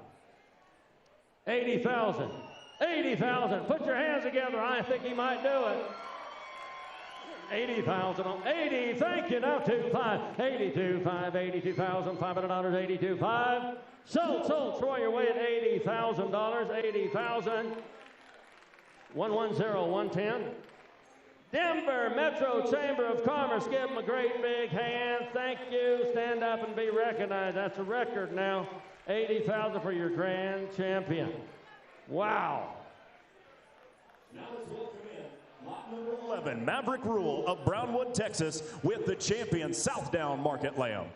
80,000. 80,000. Put your hands together. I think he might do it. 80,000 on 80. Thank you. Now 2.5. 82.5. $82,500. 82.5. Sold. Troy, you're way at $80,000. 80,000. 110. 110. Denver Metro Chamber of Commerce, give them a great big hand. Thank you. Stand up and be recognized. That's a record now. 80,000 for your grand champion. Wow. Now let's welcome in Lot number 11, Maverick Rule of Brownwood, Texas, with the champion Southdown Market Lamb.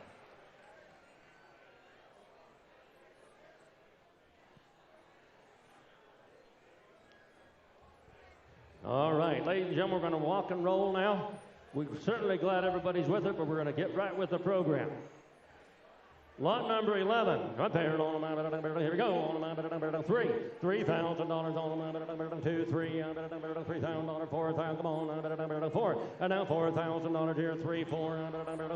All right, ladies and gentlemen, we're going to walk and roll now. We're certainly glad everybody's with it, but we're going to get right with the program. Lot number 11, right there, here we go, $3,000 on the 2, 3, $3,000, 4,000, come on, 4, and now $4,000 here, 3, 4,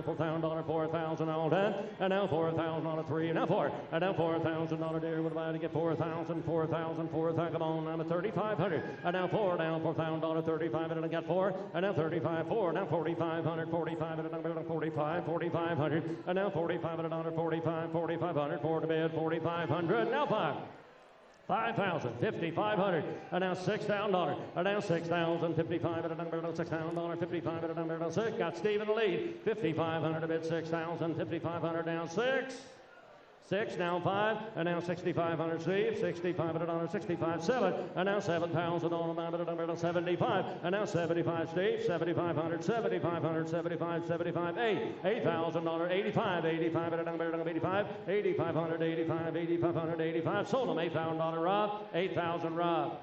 $4,000, 4,000, all done, and now $4,000 on a 3, now 4, and now $4,000 here, what about to get 4,000, 4,000, 4,000, come on, now 3,500, and now $4,000, 35, and I got 4, and now 35, 4, now 4,500, 45, and 45, 4,500, and now $4,500, 4,500, 4 to bid, 4,500, now 5,000, 5,500, and now $6,000, and now 6,000, 55 at a number, $6,000, 55 at a number, 6, got Steve in the lead, 5,500 to bid, 6,000, 5,500 down 6, now 5, and now 6,500 Steve, 6,500, 65, 7, and now 7,000 on the number, 75, and now 75 Steve, 7,500, 7,500, 75, 75, 8, $8,000, 85, 85 at a number, 85, 8,500, 85, 8,500, 85, sold him, $8,000 Rob, 8,000 Rob.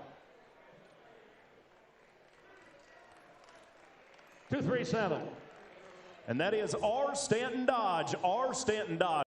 237. And that is R. Stanton Dodge, R. Stanton Dodge.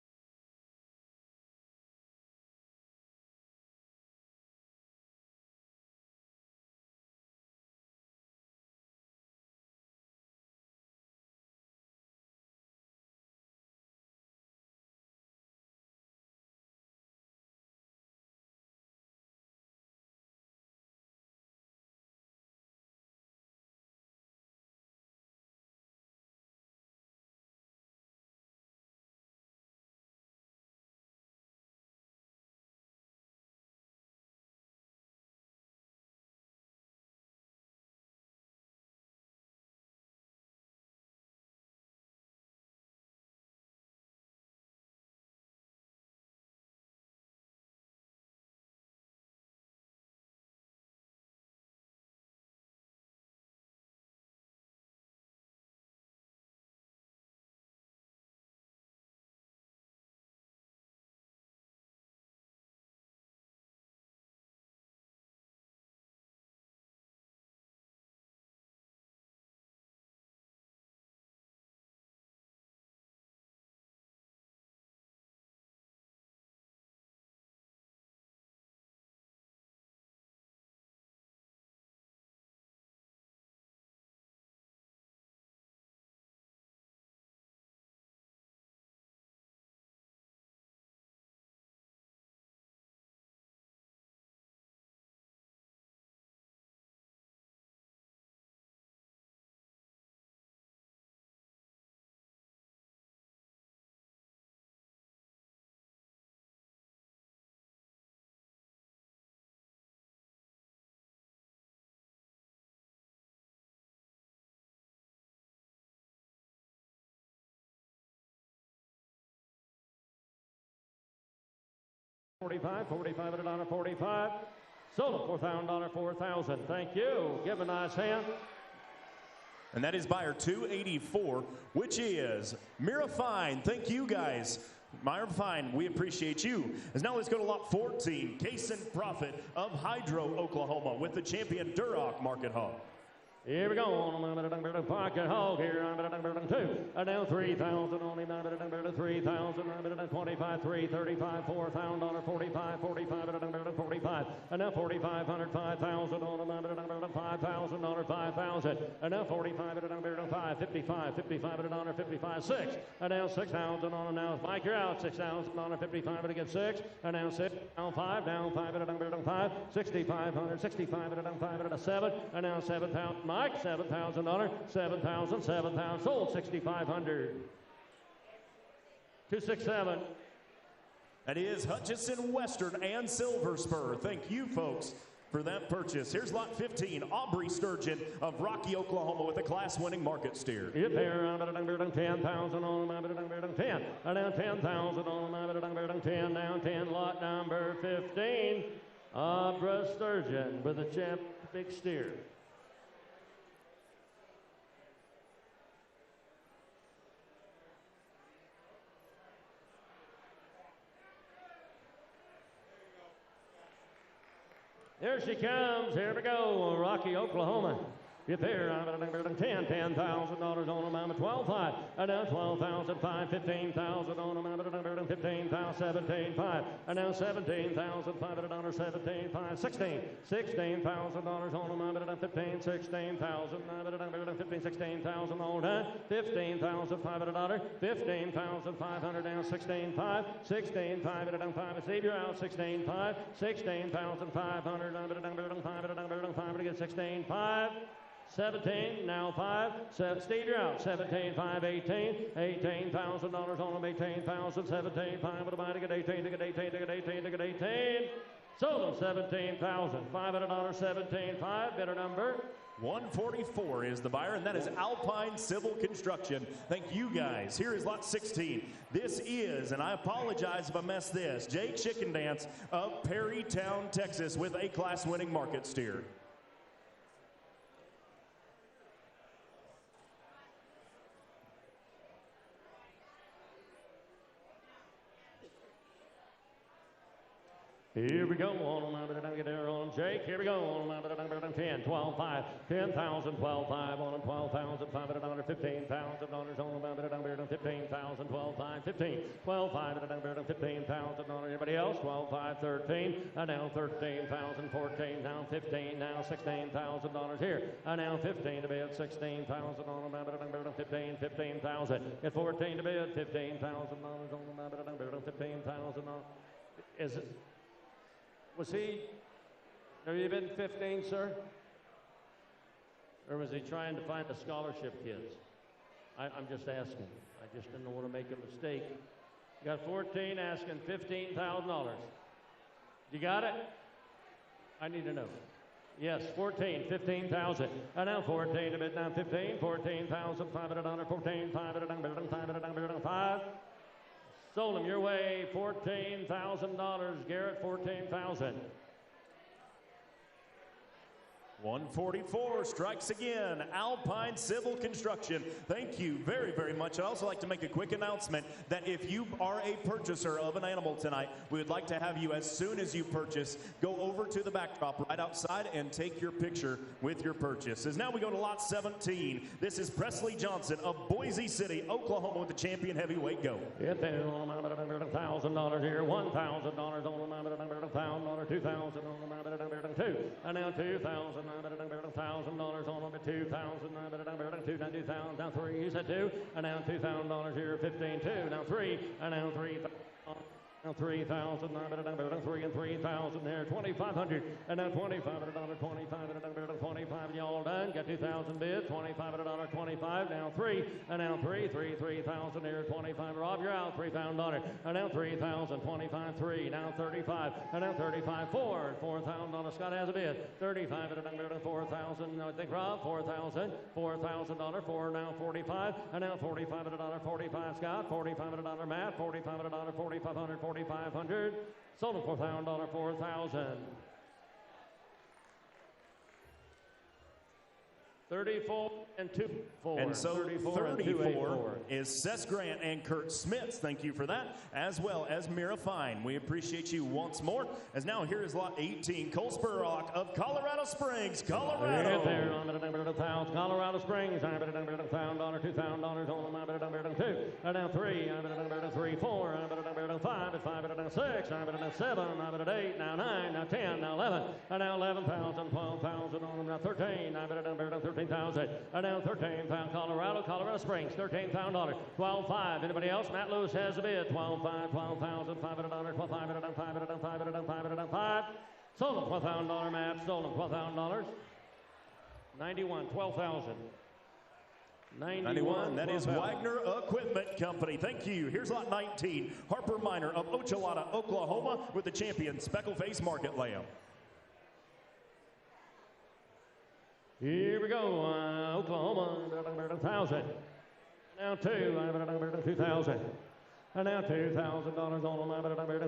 $45 at a dollar, 45. Sold him, $4,000, 4,000. Thank you. Give a nice hand. And that is buyer 284, which is Mira Fine. Thank you, guys. Myra Fine, we appreciate you. As now let's go to lot 14, Case and Profit of Hydro, Oklahoma, with the champion Duroc Market Hog. Here we go on pocket hog here on 2. And now 3,000 only 3,000 25 3 35 $4,000 45 45 at 45 and now 4,500 5,000 on $5,000 5,000 and now 45 at 5 55 55 at 55 6 and now 6,000 on now Mike you're out 6,000 on 55 at 6 and now 6 down 5 at 5 6,500 65 at 5 at 7 and now 7,000 Mike, $7,000, 7,000, 7,000, sold 6,500. 267. That is Hutchison Western and Silver Spur. Thank you, folks, for that purchase. Here's lot 15, Aubrey Sturgeon of Rocky, Oklahoma, with a class-winning market steer. Yep, here around 10,000 on 10, and now 10,000 on 10, down 10, lot number 15, Aubrey Sturgeon with a champ big steer. Here she comes. Here we go. Rocky, Oklahoma. Get there, $10,000 on them, 12,500, and now 12,500, 15,000 on them, 15,000, 17,500, and now $17,500, 17,500, 16,000 on them, 15, 16,000, 15, 16,000 all time, $15,500, 15,500 down, 16,500, 16,500 down, 5, save your out, 16,500, 16,500, 500 to get 16,500. 17, now 5, Steve, you're out. 17,500, 18, $18,000 on them, 18,000, 17,500 with a buy to get 18, to get 18, to get 18, to get 18. Sold them $17,500, 17,500, bidder number 144 is the buyer, and that is Alpine Civil Construction. Thank you guys. Here is lot 16. This is, and I apologize if I messed this, Jay Chicken Dance of Perrytown, Texas, with a class-winning market steer. Here we go on them, get there on Jake. Here we go on them, 10, 12, 5, 10,000, 12, 5 on them, 12,500, 15,000 on them, 15,000, 12, 5, 15, 12, 5, 15,000 on everybody else, 12, 5, 13, and now 13,000, 14, now 15, now $16,000 here, and now 15 to bid, 16,000 on them, 15, 15,000, at 14 to bid, $15,000 on them, 15,000 on. Is it? Was he, have you been 15, sir? Or was he trying to find the scholarship kids? I'm just asking. I just didn't want to make a mistake. You got 14 asking $15,000. You got it? I need to know. Yes, 14, 15,000. And now 14 to bid, now 15, 14,500, 14,500, 5. Sold them your way, $14,000. Garrett, 14,000. 144 strikes again. Alpine Civil Construction. Thank you very, very much. I'd also like to make a quick announcement that if you are a purchaser of an animal tonight, we would like to have you, as soon as you purchase, go over to the backdrop right outside and take your picture with your purchase. As now we go to lot 17. This is Presley Johnson of Boise City, Oklahoma, with the champion heavyweight go. Get there on $1,000 here, $1,000 on $1,000, $2,000 on $2, and now $2,000. $1,000 on them at 2,000, 2,000, now 3, you said 2, and now $2,000 here, 15, 2, now 3, and now 3,000. Now 3,000, 3 and 3,000 there, 2,500, and now $2,500, 2,500, 25, you all done, got 2,000 bids, $2,500, 25, now 3, and now 3,000 there, 25, Rob, you're out, $3,000, and now 3,000, 25, 3, now 35, and now 35, 4, $4,000, Scott has a bid, 35, 4,000, I think, Rob, $4,000, $4,000, 4, now 45, and now $4,500, 45, Scott, $4,500, Matt, $4,500, 4,500, 4,500. Sold them $4,000, 4,000. 34 and 2-4. And so 34 is Seth Grant and Kurt Smits. Thank you for that, as well as Mira Fine. We appreciate you once more. As now here is lot 18, Cole Spurlock of Colorado Springs, Colorado. There on the number 1,000, Colorado Springs. I'm at $1,000, $2,000 on them. 2, and now 3. I'm at 3, 4. I'm at 5. At 5, at 6. I'm at 7. I'm at 8. Now 9. Now 10. Now 11. And now 11,000, 12,000 on them. Now 13. I'm at 13,000. And now 13,000. Colorado Springs. $13,000. 12,500. Anybody else? Matt Lewis has a bid. 12,500. 12,000. $500. 12,500. 500. 500. 500. 5. Sold them $12,000. Matt. Sold them $12,000. 91. 12,000. 91, that is Wagner Equipment Company. Thank you. Here's lot 19, Harper Minor of Ochalata, Oklahoma, with the champion Speckle-Face Market Lamb. Here we go, Oklahoma, 1,000. Now 2, 2,000. And now $2,000 on the map,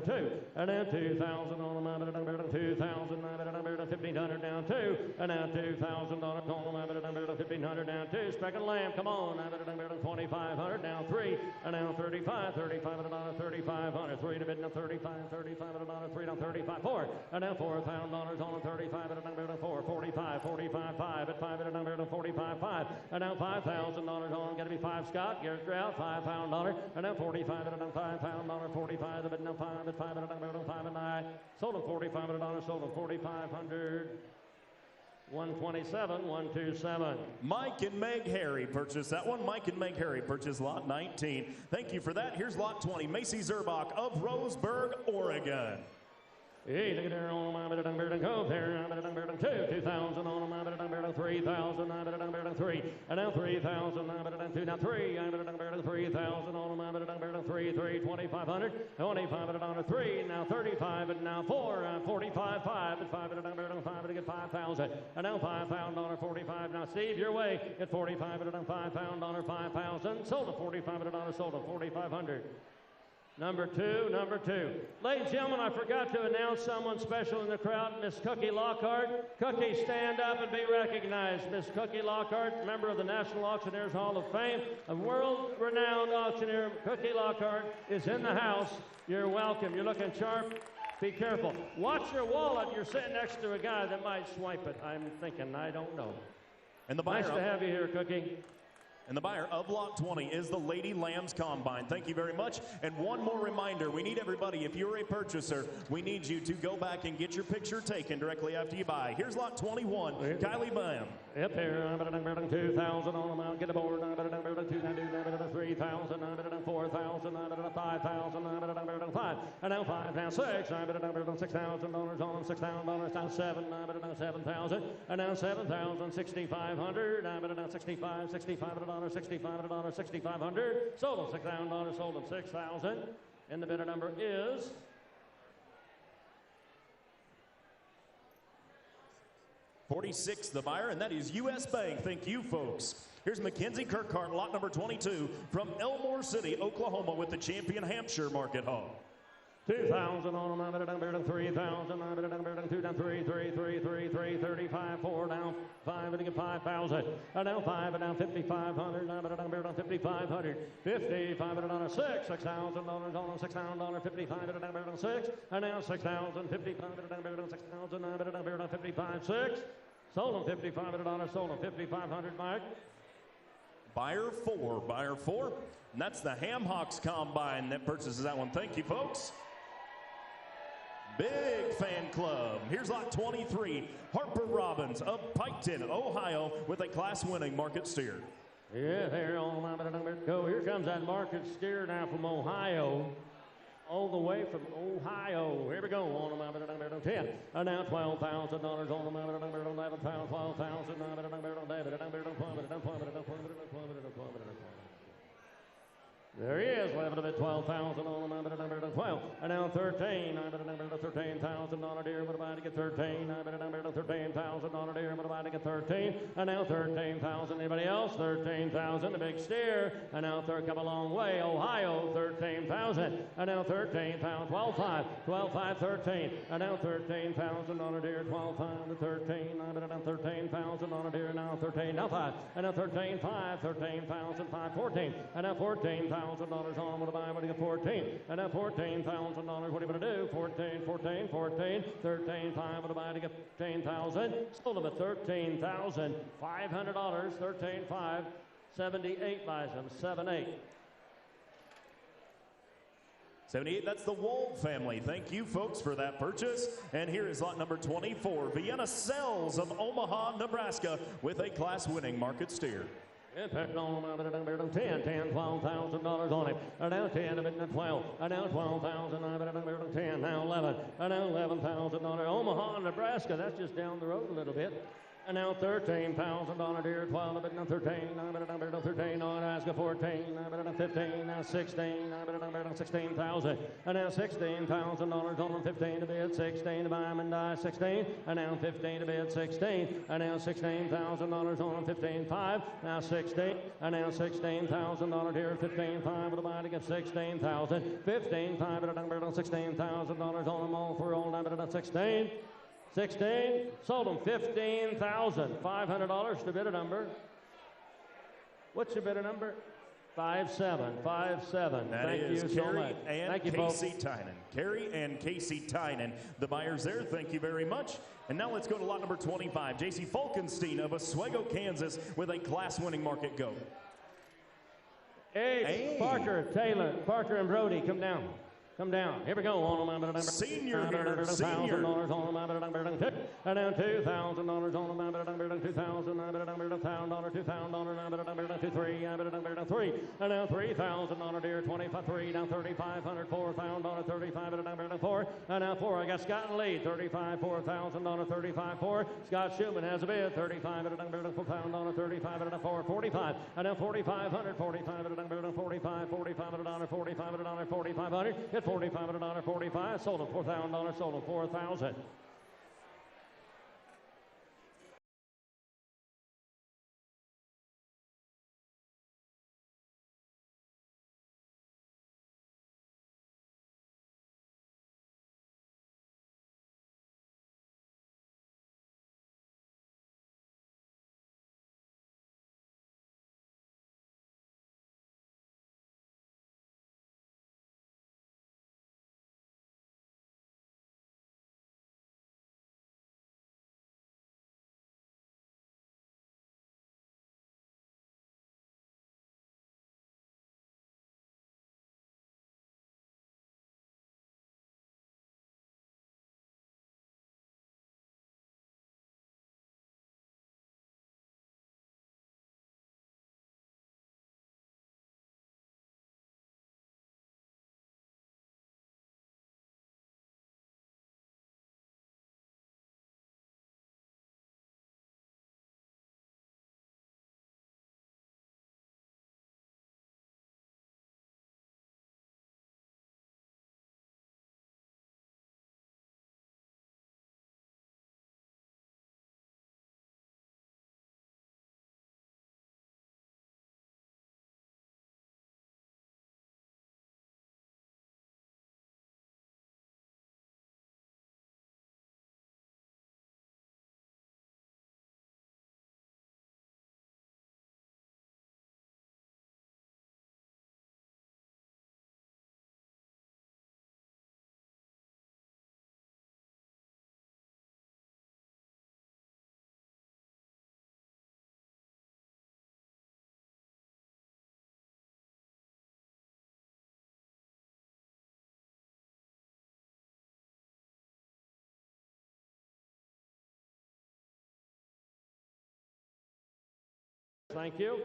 two. And now $2,000 on the map, $2,000, $1,500 down two. And now $2,000 on the map, $1,500 down two. Second lamb, come on, $2,500 down three. And now $35, $3,500, three to bid now $35, $3 down 35, four. And now $4,000 on the 35 at a four, 45, 45, five at five at a 45, five. And now $5,000 on, got to be five Scott, Garrett Drought, $5 and now 45 at a $5, 45 the bid now five at five at a five and nine. Sold him $4,500, sold him $4,500. 127, 127. Mike and Meg Harry purchased that one. Mike and Meg Harry purchased lot 19. Thank you for that. Here's lot 20. Macy Zerbach of Roseburg, Oregon. Hey, look at there on my bit of Bearden Cove there. I'm at Bearden 2,000 on my bit of Bearden 3,000. I'm at Bearden 3. And now 3,000. I'm at 2. Now 3. I'm at Bearden 3,000 on my bit of Bearden 3. 2,500. 25 at on 3. Now 35 and now 4. 45. 5 at 5 at Bearden 5 to get 5,000. And now $5,000 45. Now Steve, your way at 45 at $5,000 5,000. Sold at 45 at sold at 4,500. Number two. Ladies and gentlemen, I forgot to announce someone special in the crowd, Miss Cookie Lockhart. Cookie, stand up and be recognized. Miss Cookie Lockhart, member of the National Auctioneers Hall of Fame, a world-renowned auctioneer. Cookie Lockhart is in the house. You're welcome. You're looking sharp. Be careful. Watch your wallet. You're sitting next to a guy that might swipe it. I'm thinking, I don't know. And the buyer nice to have you here, Cookie. And the buyer of lot 20 is the Lady Lambs Combine. Thank you very much. And one more reminder, we need everybody, if you're a purchaser, we need you to go back and get your picture taken directly after you buy. Here's lot 21, Kylie Bam. Up here, I'm at 2,000 on the mount, get aboard, I'm at 2, I'm at 3,000, I'm at 4,000, I'm at 5,000, I'm at 5, and now 5, now 6, I'm at $6,000 on them, $6,000, now 7, I'm at 7,000, and now 7,000, 6,500, I'm at 65, $6,500, $6,500, sold them $6,000, sold them 6,000, and the bidder number is 46, the buyer, and that is U.S. Bank. Thank you, folks. Here's Mackenzie Kirkhart, lot number 22, from Elmore City, Oklahoma, with the champion Hampshire Market Hog. 2,000 on them, I'm at 3,000, I'm at 2, down 3, 35, 4, down 5, and get 5,000, and now 5, and now 5,500, I'm at 5,500, 55 and on 6, $6,000 on them, $6,000, 55 and on 6, and now 6,000, 55 and on 6,000, I'm at 55, 6, sold them 55 and on, sold them 5,500, Mike. Buyer 4, and that's the Ham Hocks Combine that purchases that one. Thank you, folks. Big fan club. Here's lot 23, Harper Robbins of Piketon, Ohio, with a class-winning market steer. Yeah, there on my go. Here comes that market steer now from Ohio. All the way from Ohio. Here we go. On the number 10. And now $12,000 on the number 11, 12,000. There he is, level of it, 12,000 on the number 12. And now 13, I'm at a number $13,000 deer, but about to get 13. I'm at a number $13,000 deer, but about to get 13. And now 13,000. Anybody else? 13,000, the big steer. And now third come a long way. Ohio, 13,000. And now 13,000, 12,5, 12,5, 13. And now 13,000 on a deer, 12,5 to 13. I'm at a 13,000 on a deer, now 13, now 5. And now 13,5, 13,000, 5, 14. And now 14,000. $1,000 on with a buy, to get 14. And now $14,000. What are you going to do? 14, 14, 14, 13,500 with a buy to get 15,000. Sold them at $13,500. 13,500. 78 buys them. 78. 78, that's the Wold family. Thank you, folks, for that purchase. And here is lot number 24, Vienna Sells of Omaha, Nebraska, with a class-winning market steer. Impact on them, 10, $12,000 on it. And now 10, and 12. And now 12,000, 10, now 11. And now $11,000. Omaha, Nebraska, that's just down the road a little bit. And now $13,000 deer, 12, but now 13, now 13, on ask a 14, now 15, now 16, now 16,000, and now $16,000 on 15 to bid, 16 to buy and die, 16, and now 15 to bid, 16, and now $16,000 on 15.5, now 16, and now $16,000 deer, 15.5 with a buy to get 16,000, 15.5 at a number on $16,000 on them all for all, number at 16. 16, sold them $15,500 to bid a number. What's your bidder number? 57, 57. Thank you so much. Thank you, Casey Tynan. Carrie and Casey Tynan, the buyers there. Thank you very much. And now let's go to lot number 25. J.C. Falkenstein of Oswego, Kansas, with a class-winning market goat. Hey, Parker, Taylor, Parker and Brody, come down. Come down. Here we go. Senior here. Senior. $1,000 on them. And then $2,000 on them. $2,000. $3. And now $3,000 deer. 25. Now $3,500. $4,000. $35. $4. And now $4. I got Scott and Lee. 35. $4,000. 35. $4. Scott Schumann has a bid. 35. $4,000. 35. $4. 45. And now $4,500. 45. $45. $45. $45. $4,500. Get $4,500, 45, sold them $4,000, sold them 4,000. Thank you.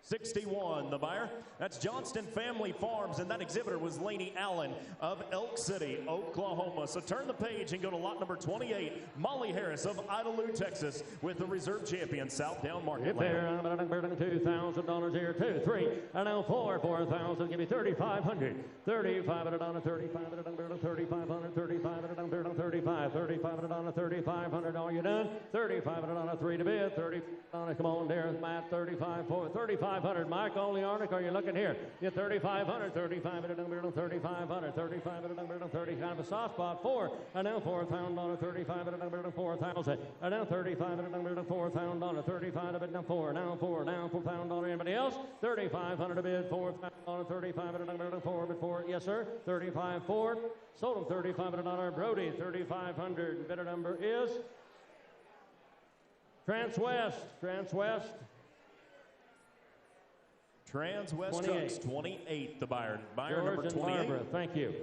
61, the buyer. That's Johnston Family Farms, and that exhibitor was Laney Allen of Elk City, Oklahoma. So turn the page and go to lot number 28, Molly Harris of Idalou, Texas, with the reserve champion, Southdown Market. $2,000 here, 2, 3, and now 4, 4,000. Give me 3,500. 35 at a dollar, 35 at a dollar, 3,500, 35 at a dollar, 35, 35 at a dollar, 3,500. Are you done? 35 at a dollar, 3 to bid. 30. Come on, there, Matt. 35, 4, 3,500. Mike Olearnik, are you looking here? Get 3,500, 35 at a number, 3,500, 35 at a number, 30. Kind of a soft spot. 4, and now $4,000, 35 at a number, 4,000. And now 35 at a number, $4,000, 35 at a number, 4. Now 4, now $4,000. Anybody else? 3,500 a bid, $4,000, 35 at a number, 4, but 4. Yes, sir. 35, 4. Sold him 35 at a dollar. Brody, 3,500. Bidder number is Transwest. Transwest. Transwest Trucks, 28, the buyer. Buyer George number 28. And Barbara, thank you.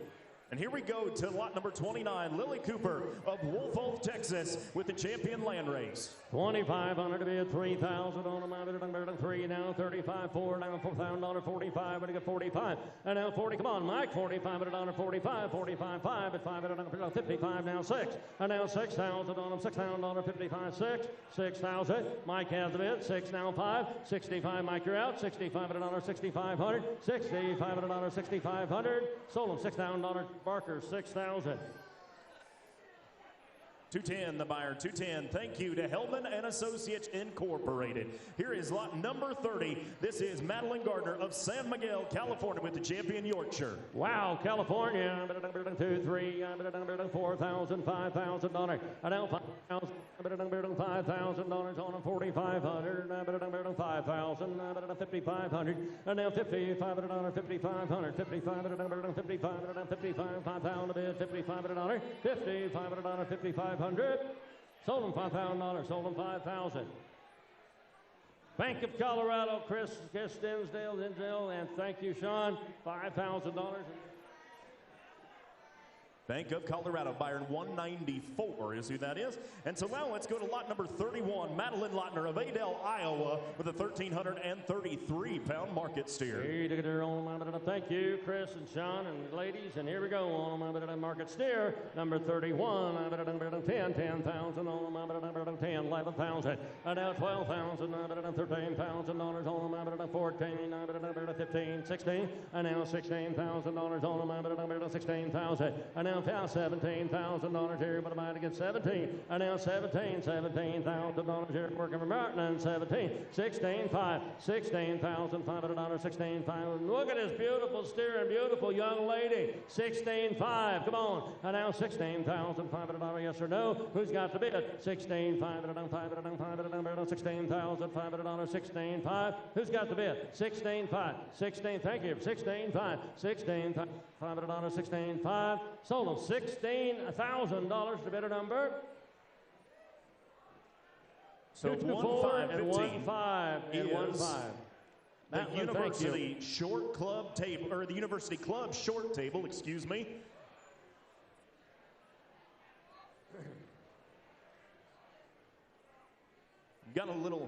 And here we go to lot number 29, Lily Cooper of Wolf, Texas, with the champion land race. 2,500 to bid, 3,000 on them, 3, now 35, 4, now $4,000, 45, but I got 45, and now 40, come on, Mike, 45 at a dollar, 45, 45, 5 at 5 at a dollar, 55, now 6, and now $6,000 on them, $6,000, 55, 6, 6,000, Mike has the bid, 6, now 5, 65, Mike, you're out, 65 at a dollar, 6,500, 65 at a dollar, 6,500, sold them, $6,000, Barker, 6,000. 210, the buyer, 210. Thank you to Hellman and Associates Incorporated. Here is lot number 30. This is Madeline Gardner of San Miguel, California, with the champion Yorkshire. Wow, California, 2, 3, $4,000, $5,000. And now $5,000, $5,000 on a 4,500, $5,000, $5,500, and now $5,500, $5,500, $5,500, $5,500, $5,000 a bid, $5,500, $5,500, $5,500. Sold them $5,000. Sold them $5,000. Bank of Colorado, Chris Dinsdale, and thank you, Sean. $5,000. Bank of Colorado, buyer 194 is who that is. And so now let's go to lot number 31, Madeline Lautner of Adel, Iowa, with a 1,333-pound market steer. Thank you, Chris and Sean and ladies. And here we go on market steer, number 31, 10,000 on 10, 11,000, and now 12,000, $13,000 on 14, 15, 16, and now $16,000 on 16,000, and now $17,000 here, but I'm about to get 17. And now $17,000 here, working for Martin, and 17, 16,500, $16,500, 16,500. Look at this beautiful steer and beautiful young lady. 16,500, come on. And now $16,500, yes or no? Who's got the bid? 16,500, $16,500, 16,500. Who's got the bid? 16,500, 16, thank you, 16,500, 16,500, 16,500. Sold them $16,000 to bid a number. So 1,515 and 1,5. The University Short Club table, or the University Club Short table, excuse me. Got a little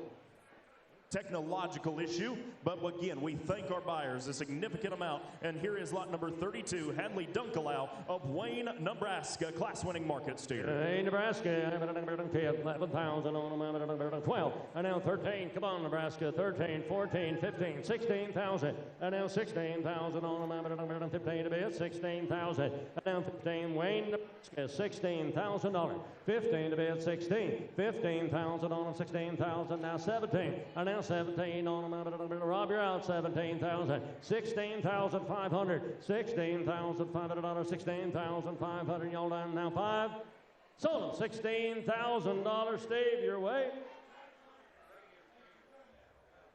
technological issue, but again, we thank our buyers a significant amount. And here is lot number 32, Hadley Dunkelow of Wayne, Nebraska, class-winning market steer. Hey, Nebraska, 11,000 on 12, and now 13. Come on, Nebraska, 13, 14, 15, 16,000, and now 16,000 on 15 to bid, 16,000, and now 15. Wayne, Nebraska, $16,000, 15 to bid, 16, 15,000 on 16,000, now 17, and now 17 on Rob, you're out, 17,000, 16,500, $16,500, 16,500, y'all down now 5. Sold them $16,000. Steve, your way.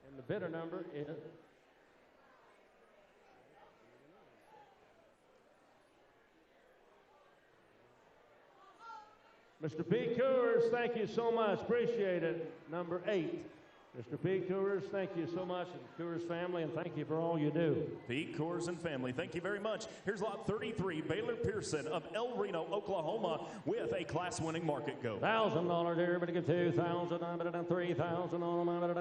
And the bidder number is Mr. P. Coors. Thank you so much. Appreciate it. Number 8. Mr. Pete Coors, thank you so much, and Coors family, and thank you for all you do. Pete Coors and family, thank you very much. Here's lot 33, Baylor Pearson of El Reno, Oklahoma, with a class-winning market go. $1,000 here, but get 2,000, $3,000 on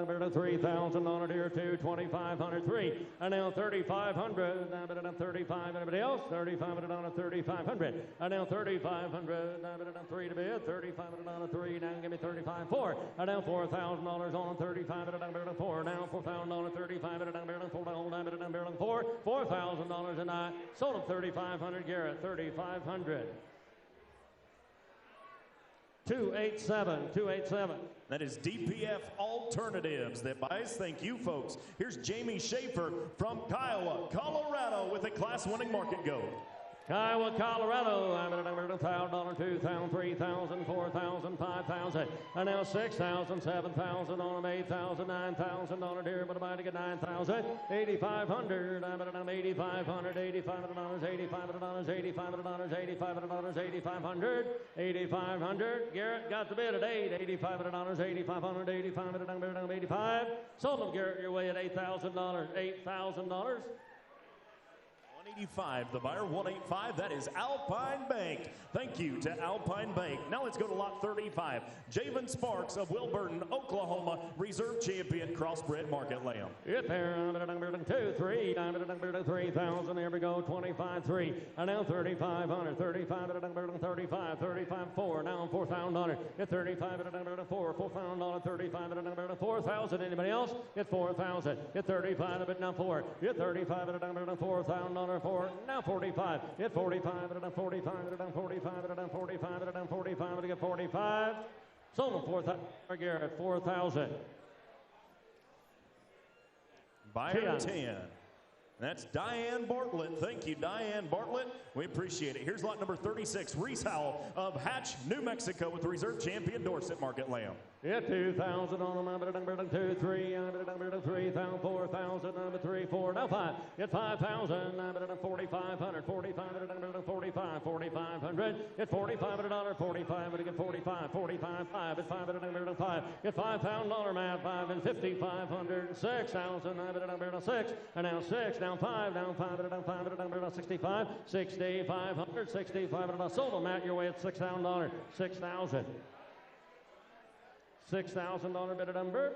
them, $3,000 here, 2,500, 3, and now 3,500, 35, anybody else? 3,500 on a 3,500, and now 3,500, 3 to bid, 3,500 3, now give me 35, 4, and now $4,000 on 35. $4, now $4,000, 35 at a $4, $4,000 a night. Sold them 3,500. Garrett, 3,500. 287. That is DPF Alternatives that buys. Thank you, folks. Here's Jamie Schaefer from Kiowa, Colorado, with a class-winning market go. Kiowa, Colorado, $1,000, $2,000, $3,000, $4,000, $5,000, and now $6,000, $7,000 on them, $8,000, $9,000 here, but about to get $9,000, $8,500, $8,500, $8,500, $8,500, $8,500. Garrett got the bid at $8,500, $8,500, $8,500, $85. Sold them, Garrett, your way at $8,000, $8,000. 185, the buyer 185. That is Alpine Bank. Thank you to Alpine Bank. Now let's go to lot 35. Javen Sparks of Wilburton, Oklahoma, reserve champion crossbred market lamb. Get there, 2, 3, 3,000. Here we go, 25, 3, and now 3,500, 35, 35, 35, 4, now $4,000. Get 35, 4, $4,000, 35, 4,000. Anybody else? Get 4,000. Get 35, now 4. Get 35, $4,000, 4, now 45. Get 45, 45, 45, 45, 45, to get 45. Sold him 4,000. Garrett, 4,000. Buyer 10. That's Diane Bartlett. Thank you, Diane Bartlett. We appreciate it. Here's lot number 36, Reese Howell of Hatch, New Mexico, with the reserve champion Dorset Market Lamb. Get 2,000 on them, 2, 3, 3,000, 4,000, 3, 4, now 5. Get 5,000, 4,500, 4,500, 45, 4,500. Get $4,500, 45, get 45, 45, 5, get 500, 5. Get $5,000, Matt, 5, and 5,500, 6,000, 6, and now 6, now 5, now 5, 65, 6,500, 6,500. Sold them, Matt, your way at $6,000, 6,000. $6,000 bid number.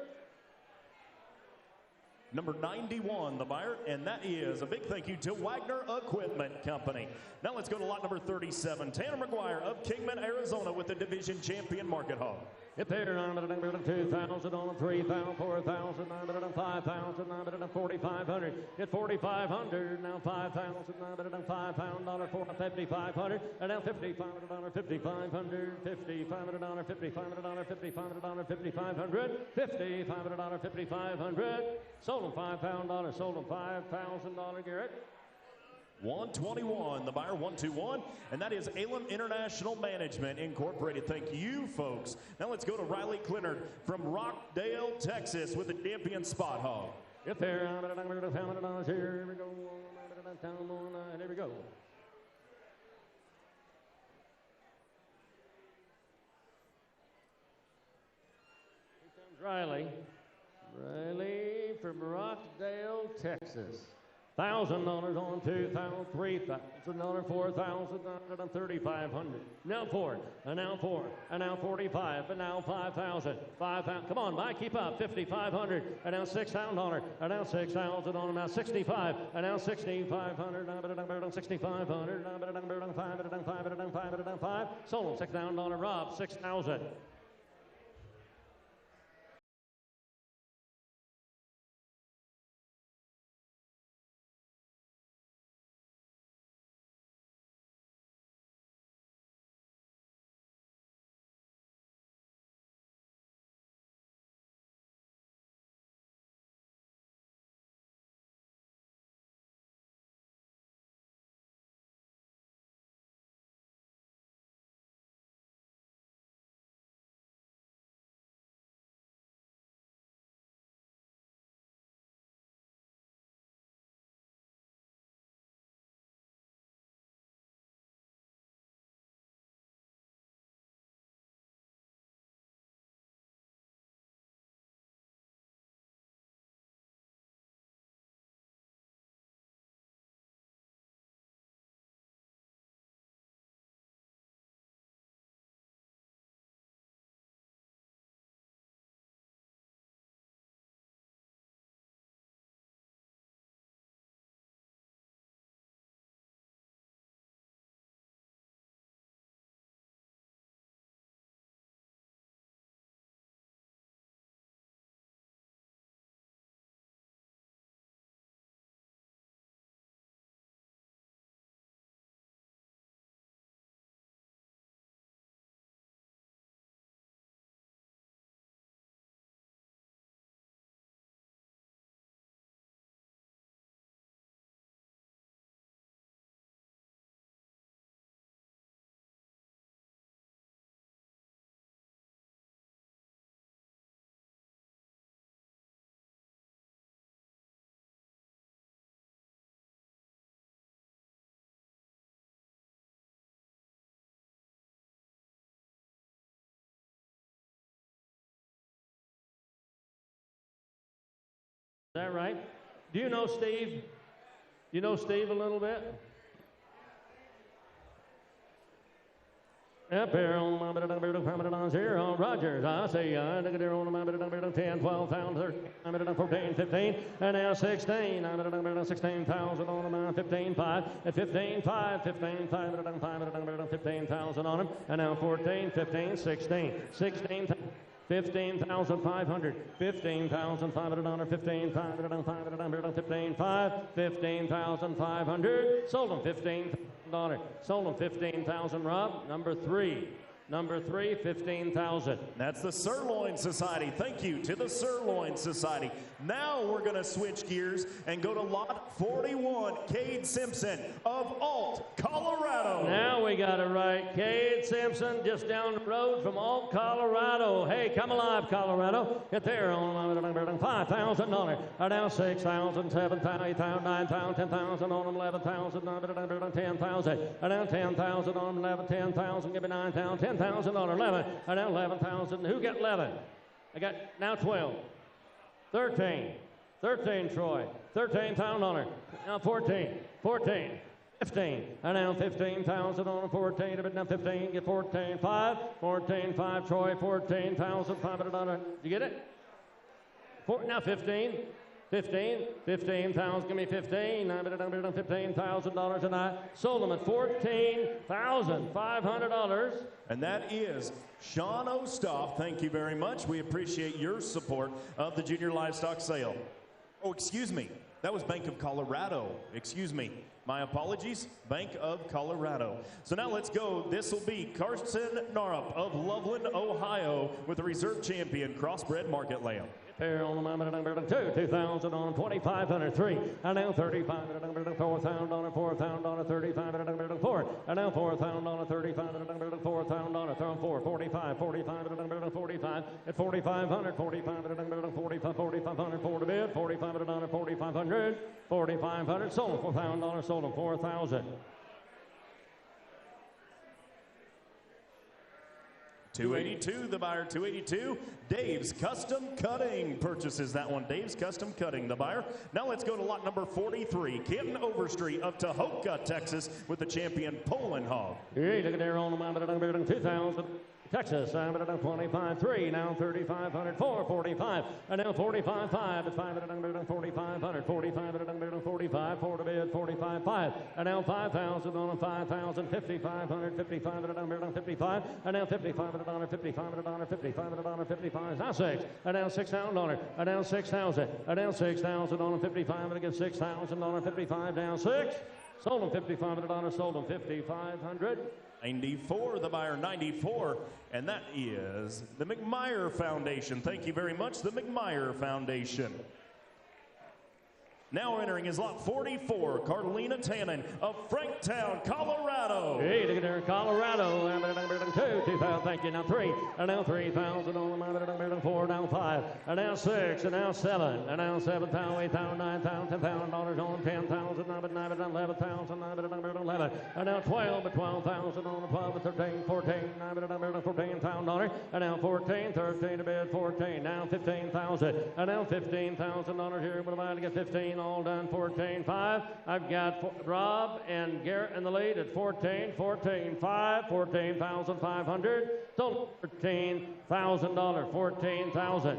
Number 91, the buyer, and that is a big thank you to Wagner Equipment Company. Now let's go to lot number 37, Tanner McGuire of Kingman, Arizona, with the division champion Market Hog. Get there, 2,000 on 3,000, 4,000, 5,000, 4,500. Get 4,500, now 5,000, $5,000, 5,500, and now $5,500, 5,500, $5,500, $5,500, $5,500, $5,500, $5,500. Sold him $5,000, sold him $5,000, Garrett. 121, the buyer 121, and that is Elam International Management Incorporated. Thank you, folks. Now let's go to Riley Clinard from Rockdale, Texas, with the champion Spot Hog. Get there, $1,000 here we go, and here we go. Here comes Riley. Riley from Rockdale, Texas. $1,000 on 2,000, $3,000, 4,000, and 3,500. Now 4, and now 4, and now 45, and now 5,000, 5,000. Come on, Mike, keep up. 5,500, and now $6,000, and now 6,000 on now 65, and now 6,500, 6,500, 5,500, sold $6,000, Rob, 6,000. Is that right? Do you know, Steve, You know Steve a little bit? Up here on my bit of here on Rogers. I see I look at there on my bit of 10, 12, 13, 14, 15, and now 16. I'm at 16,000 on them, 15, 5, at 15, 5, 15, 5, 15,000 on them, and now 14, 15, 16, 16. 15,500, 15,500 on 15, 500, 15, 5, 15,500. Sold them $15,000. Sold them 15,000. Rob, number three. Number three, 15,000. That's the Sirloin Society. Thank you to the Sirloin Society. Now we're going to switch gears and go to lot 41, Cade Simpson of Alt, Colorado. Now we got it right. Cade Simpson just down the road from Alt, Colorado. Hey, come alive, Colorado. Get there on $5,000. Down 6,000, 7,000, 8,000, 9,000, 10,000 on them, 11,000, 10,000. Down 10,000 on them, 11, 10,000. Give me 9,000, 10,000 on 11. Down 11,000. Who got 11? I got now 12. 13, Troy. 13,000 on her. Now 14, 15. And now 15,000 on her. 14, a bit now 15. Get 14, 5. 14, 5, Troy. 14,500 on her. Did you get it? Now 15. 15,000. Give me 15. I'm $15,000 and I sold them at $14,500. And that is Sean Ostoff. Thank you very much. We appreciate your support of the junior livestock sale. Oh, excuse me. That was Bank of Colorado. Excuse me. My apologies. Bank of Colorado. So now let's go. This will be Carson Narup of Loveland, Ohio, with the reserve champion crossbred market lamb. Here on the 2,000 on 2,500, 3, and now 3,500, 4,000 on 4,000 on 3,500, 4, and now 4,000 on 3,500, 4,000 on 4, 45, 4,500, 45, at 4,500, 4,500, 45, 4,500, 4 to bid, 4,500 on 4,500, 4,500, sold them $4,000, sold them 4,000. 282, the buyer, 282. Dave's Custom Cutting purchases that one. Dave's Custom Cutting, the buyer. Now let's go to lot number 43, Canton Overstreet of Tahoka, Texas, with the champion Poland hog. Hey, look at there on the 2,000. Texas, I'm at 25.3, now 3,500, 445, and now 45.5 at 500, 4,500, 4,500, 45, 4 to bid, 45.5, and now 5,000 on 5,000, 5,500, 5,500, 55, and now 5,500, 5,500, 5,500, 55, now 6, and now 6,000 on it, and now 6,000, and now 6,000 on 55, and again 6,000 on 55, down 6, sold them 5,500, sold them 5,500. 94, the buyer, 94, and that is the McMeyer Foundation. Thank you very much, the McMeyer Foundation. Now entering is lot 44, Carolina Tannen of Franktown, Colorado. Hey, look at there, Colorado. 2,000, thank you. Now 3, and now 3,000 on the 4, now 5, and now 6, and now 7, and now 7,000, 8,000, 9,000, $10,000 on 10,000, 11,000, 11, and now 12, but 12,000 on 12, 13, 14, 14,000, and now 14, 13 to bid, 14, now 15,000, and now $15,000 here. What am I to get 15? All done, 14.5. I've got Rob and Garrett in the lead at 14, 14.5, 14,500. Total $14,000, 14,000.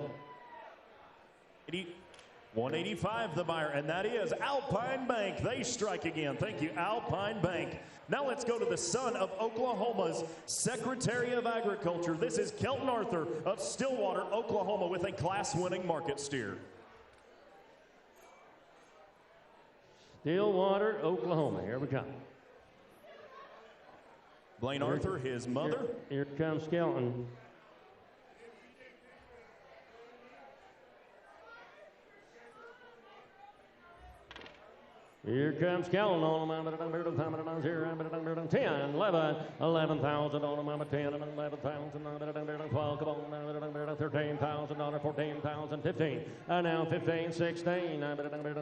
185, the buyer, and that is Alpine Bank. They strike again. Thank you, Alpine Bank. Now let's go to the son of Oklahoma's Secretary of Agriculture. This is Kelton Arthur of Stillwater, Oklahoma, with a class-winning market steer. Stillwater, Oklahoma. Here we come. Blaine Arthur, his mother. Here comes Kelton. Here comes Kelton on them. 10, 11, 11,000 on them. 10, 11,000, 12, come on, 13,000 on 14,000, 15, and now 15, 16,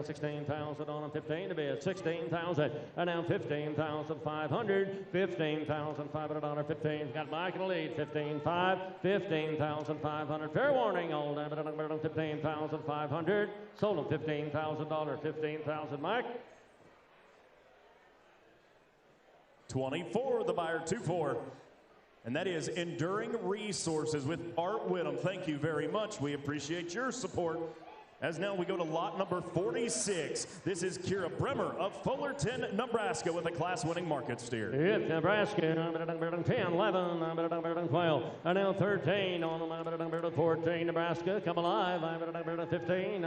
16,000 on them. 15 to bid, 16,000, and now 15,500, 15,500 on 15. Got Mike in the lead, 15,500, 15,500. Fair warning, all down, 15,500. Sold them $15,000, 15,000, Mike. 24, the buyer 2-4. And that is Enduring Resources with Art Whittam. Thank you very much. We appreciate your support. As now we go to lot number 46. This is Kira Bremer of Fullerton, Nebraska with a class-winning market steer. It's Nebraska, 10, 11, 12, and now 13 on 14, Nebraska, come alive, 15,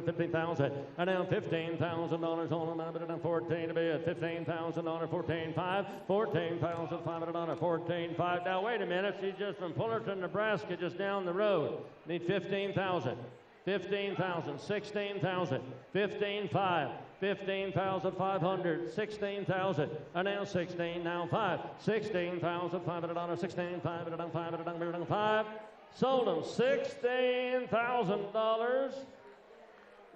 15,000, and now $15,000 on 14 to bid, $15,000, 14,500, 14,500, 14,500. Now wait a minute, she's just from Fullerton, Nebraska, just down the road. Need 15,000. 15,000, 16,000, 15,500, 15,500, 16,000, and now 16, now 5, $16,500, 16,500, 5, sold them $16,000.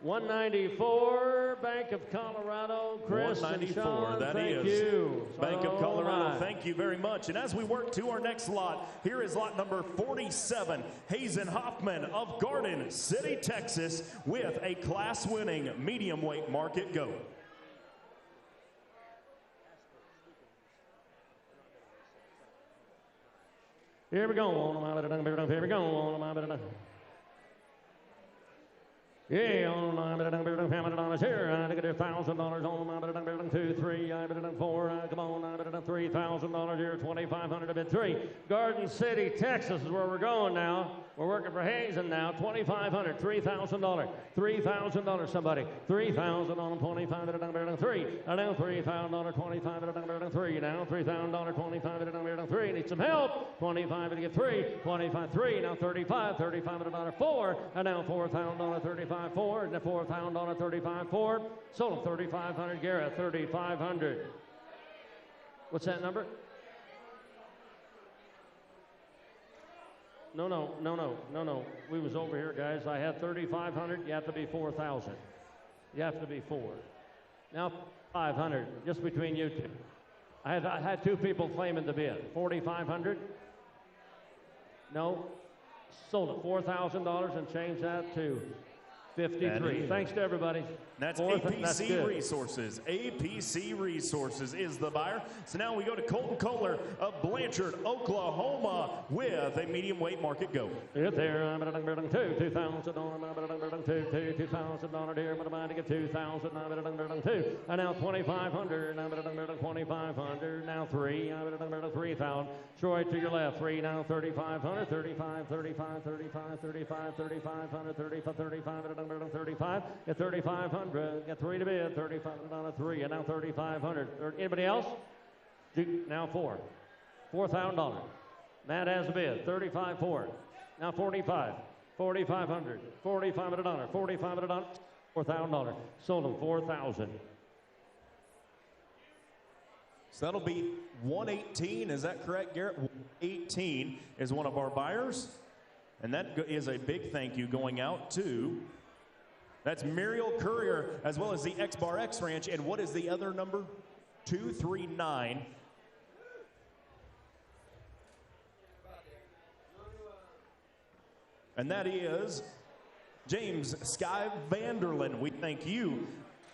194, Bank of Colorado, Chris and Sean, that thank is you. Bank of Colorado, thank you very much. And as we work to our next lot, here is lot number 47, Hazen Hoffman of Garden City, Texas, with a class-winning medium weight market goat. Here we go. Here we go. Yeah, on $1,000 here. I get $1,000 on 2, 3, 4. Come on, $3,000 here. 2,500 to bid 3. Garden City, Texas is where we're going now. We're working for Hazen now. 2,500, $3,000, $3,000. Somebody, 3,000 on 2,500 3. And now $3,000, 2,500 3. Now $3,000, 2,500 3. Need some help. 25 to get 3. 25 3. Now 35, $3,500 4. And now $4,000, 35. 4 and the $4,000 35 4. Sold them 3,500. Garrett 3,500. What's that number? No. We was over here, guys. I had 3,500. You have to be 4,000. You have to be 4. Now 500. Just between you two. I had 2 people claiming the bid. 4,500. No. Sold it $4,000 and changed that to 53. Thanks to everybody. That's APC Resources. APC Resources is the buyer. So now we go to Colton Kohler of Blanchard, Oklahoma, with a medium weight market goat. It's there. $2,000 here. I'm about to get 2,000. And now 2,500. 2,500. Now 3. 3,000. Troy to your left. 3 now 3,500. 35. 35. 35. 35. 3,500. 35. 35. Get 3,500. Get 3 to bid. 3,500 3. And now 3,500. Anybody else? Now 4. $4,000. Matt has a bid. 35 4. Now 45. 4,500. $4,500. $4,500. $4,000. Sold them 4,000. So that'll be 118. Is that correct, Garrett? 118 is one of our buyers. And that is a big thank you going out to, that's Muriel Courier, as well as the X-Bar X Ranch. And what is the other number? 239. And that is James Sky Vanderlyn. We thank you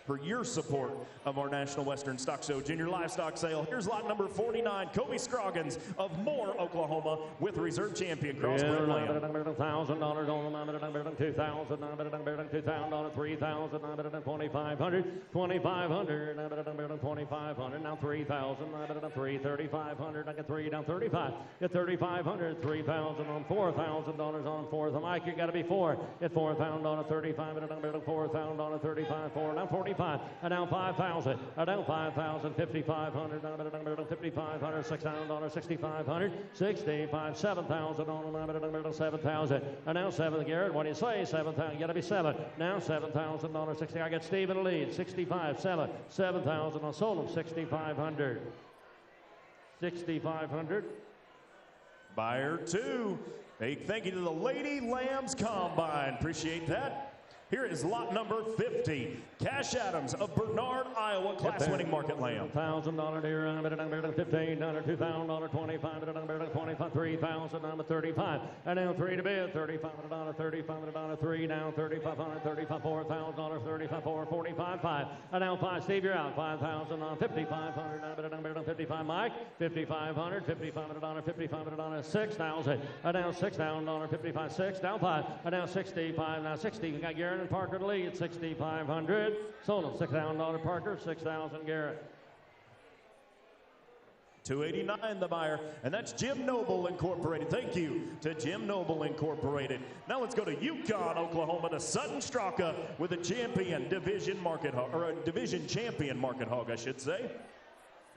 for your support of our National Western Stock Show Junior Livestock Sale. Here's lot number 49, Kobe Scroggins of Moore, Oklahoma, with reserve champion crossbred lamb. $1,000 on $2,000, $2,000, $3,000, 2,500, 2,500, 2,500, now 3,000, 3,500, I get 3 down 35, get 3,500, 3,000 on $4,000 on 4. Mike, you got to be 4. Get 4,000 on 35, 4,000 on 35, 4, now 45. And now 5,000. And now 5,000. 5,500. 5,500. $6,000. 6,500. 65. 7,000 on 7,000. And now 7. Garrett, what do you say? 7,000. You got to be 7. Now $7,000. 60. I get Steve in the lead. 65. 7. 7,000. I sold him 6,500. 6,500. Buyer 2. A thank you to the Lady Lambs Combine. Appreciate that. Here is lot number 50. Cash Adams of Bernard, Iowa, class-winning market lamb. $1,000 deer, $15, $2,000, $25, $25, $3,000, $35. And now 3 to bid, $35, $35, 3 down, $3,500, $35, $4,000, $35, $4, $45, $5. And now 5, Steve, you're out. $5,000, $5,500, $55, Mike, $5,500, $5,500, $5,500, $6,000. And now $6,000, $55, 6 down 5. And now 65, now 60. You got Garrett and Parker to lead at 6,500. Sold him $6,000 Parker, 6,000 Garrett. $289 the buyer, and that's Jim Noble Incorporated. Thank you to Jim Noble Incorporated. Now let's go to Yukon, Oklahoma, to Sutton Straka with a champion division market hog, or a division champion market hog, I should say.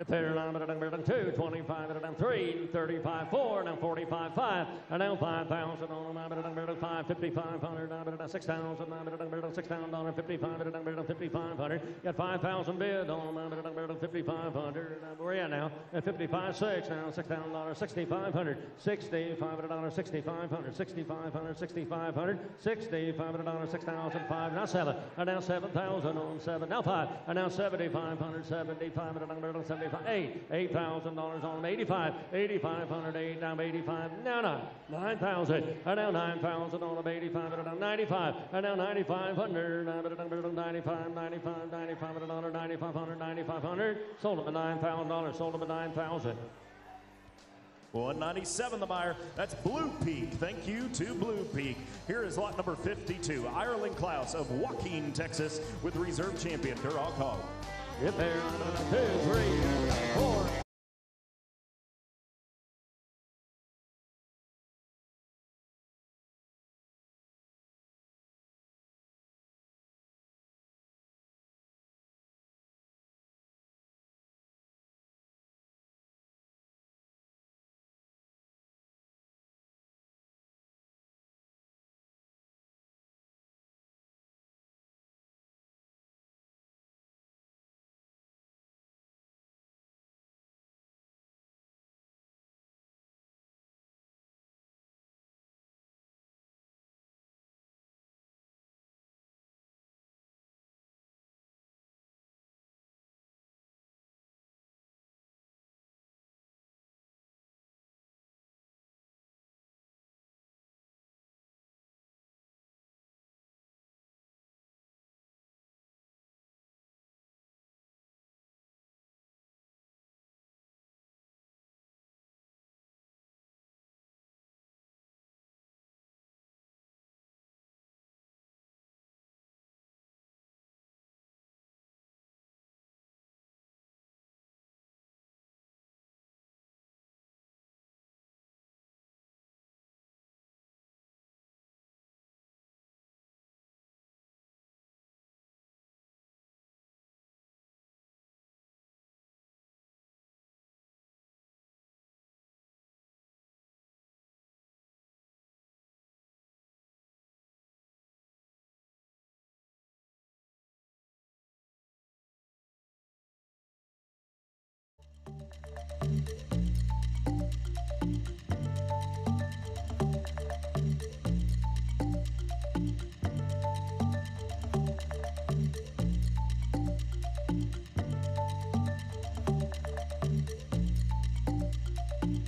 Fair line, but I'm 2, 25, 3, 35, 4, now 45, 5, and now 5,000 on the 5, 5,500, 6,000, $6,000, 5,500, 5,500. Got 5,000 bid on 5,500. Where are you at now? At 55, 6, now $6,000, 6,500, $6,500, 6,500, 6,500, 6,500, $6,500, 6,005, now 7, and now 7,000 on 7, now 5, and now 7,500, 7,500, 8,000 on 85, 8,500, 8 down 85, now 9,000, and now 9,000 on 85, and now 95, and now 9,500, 95, 95, 9,500, 9,500, 9,500, sold them at $9,000, sold them at 9,000. 197 the buyer. That's Blue Peak. Thank you to Blue Peak. Here is lot number 52. Ireland Klaus of Joaquin, Texas, with reserve champion Duroc Hog. Get there, 2, 3, 4.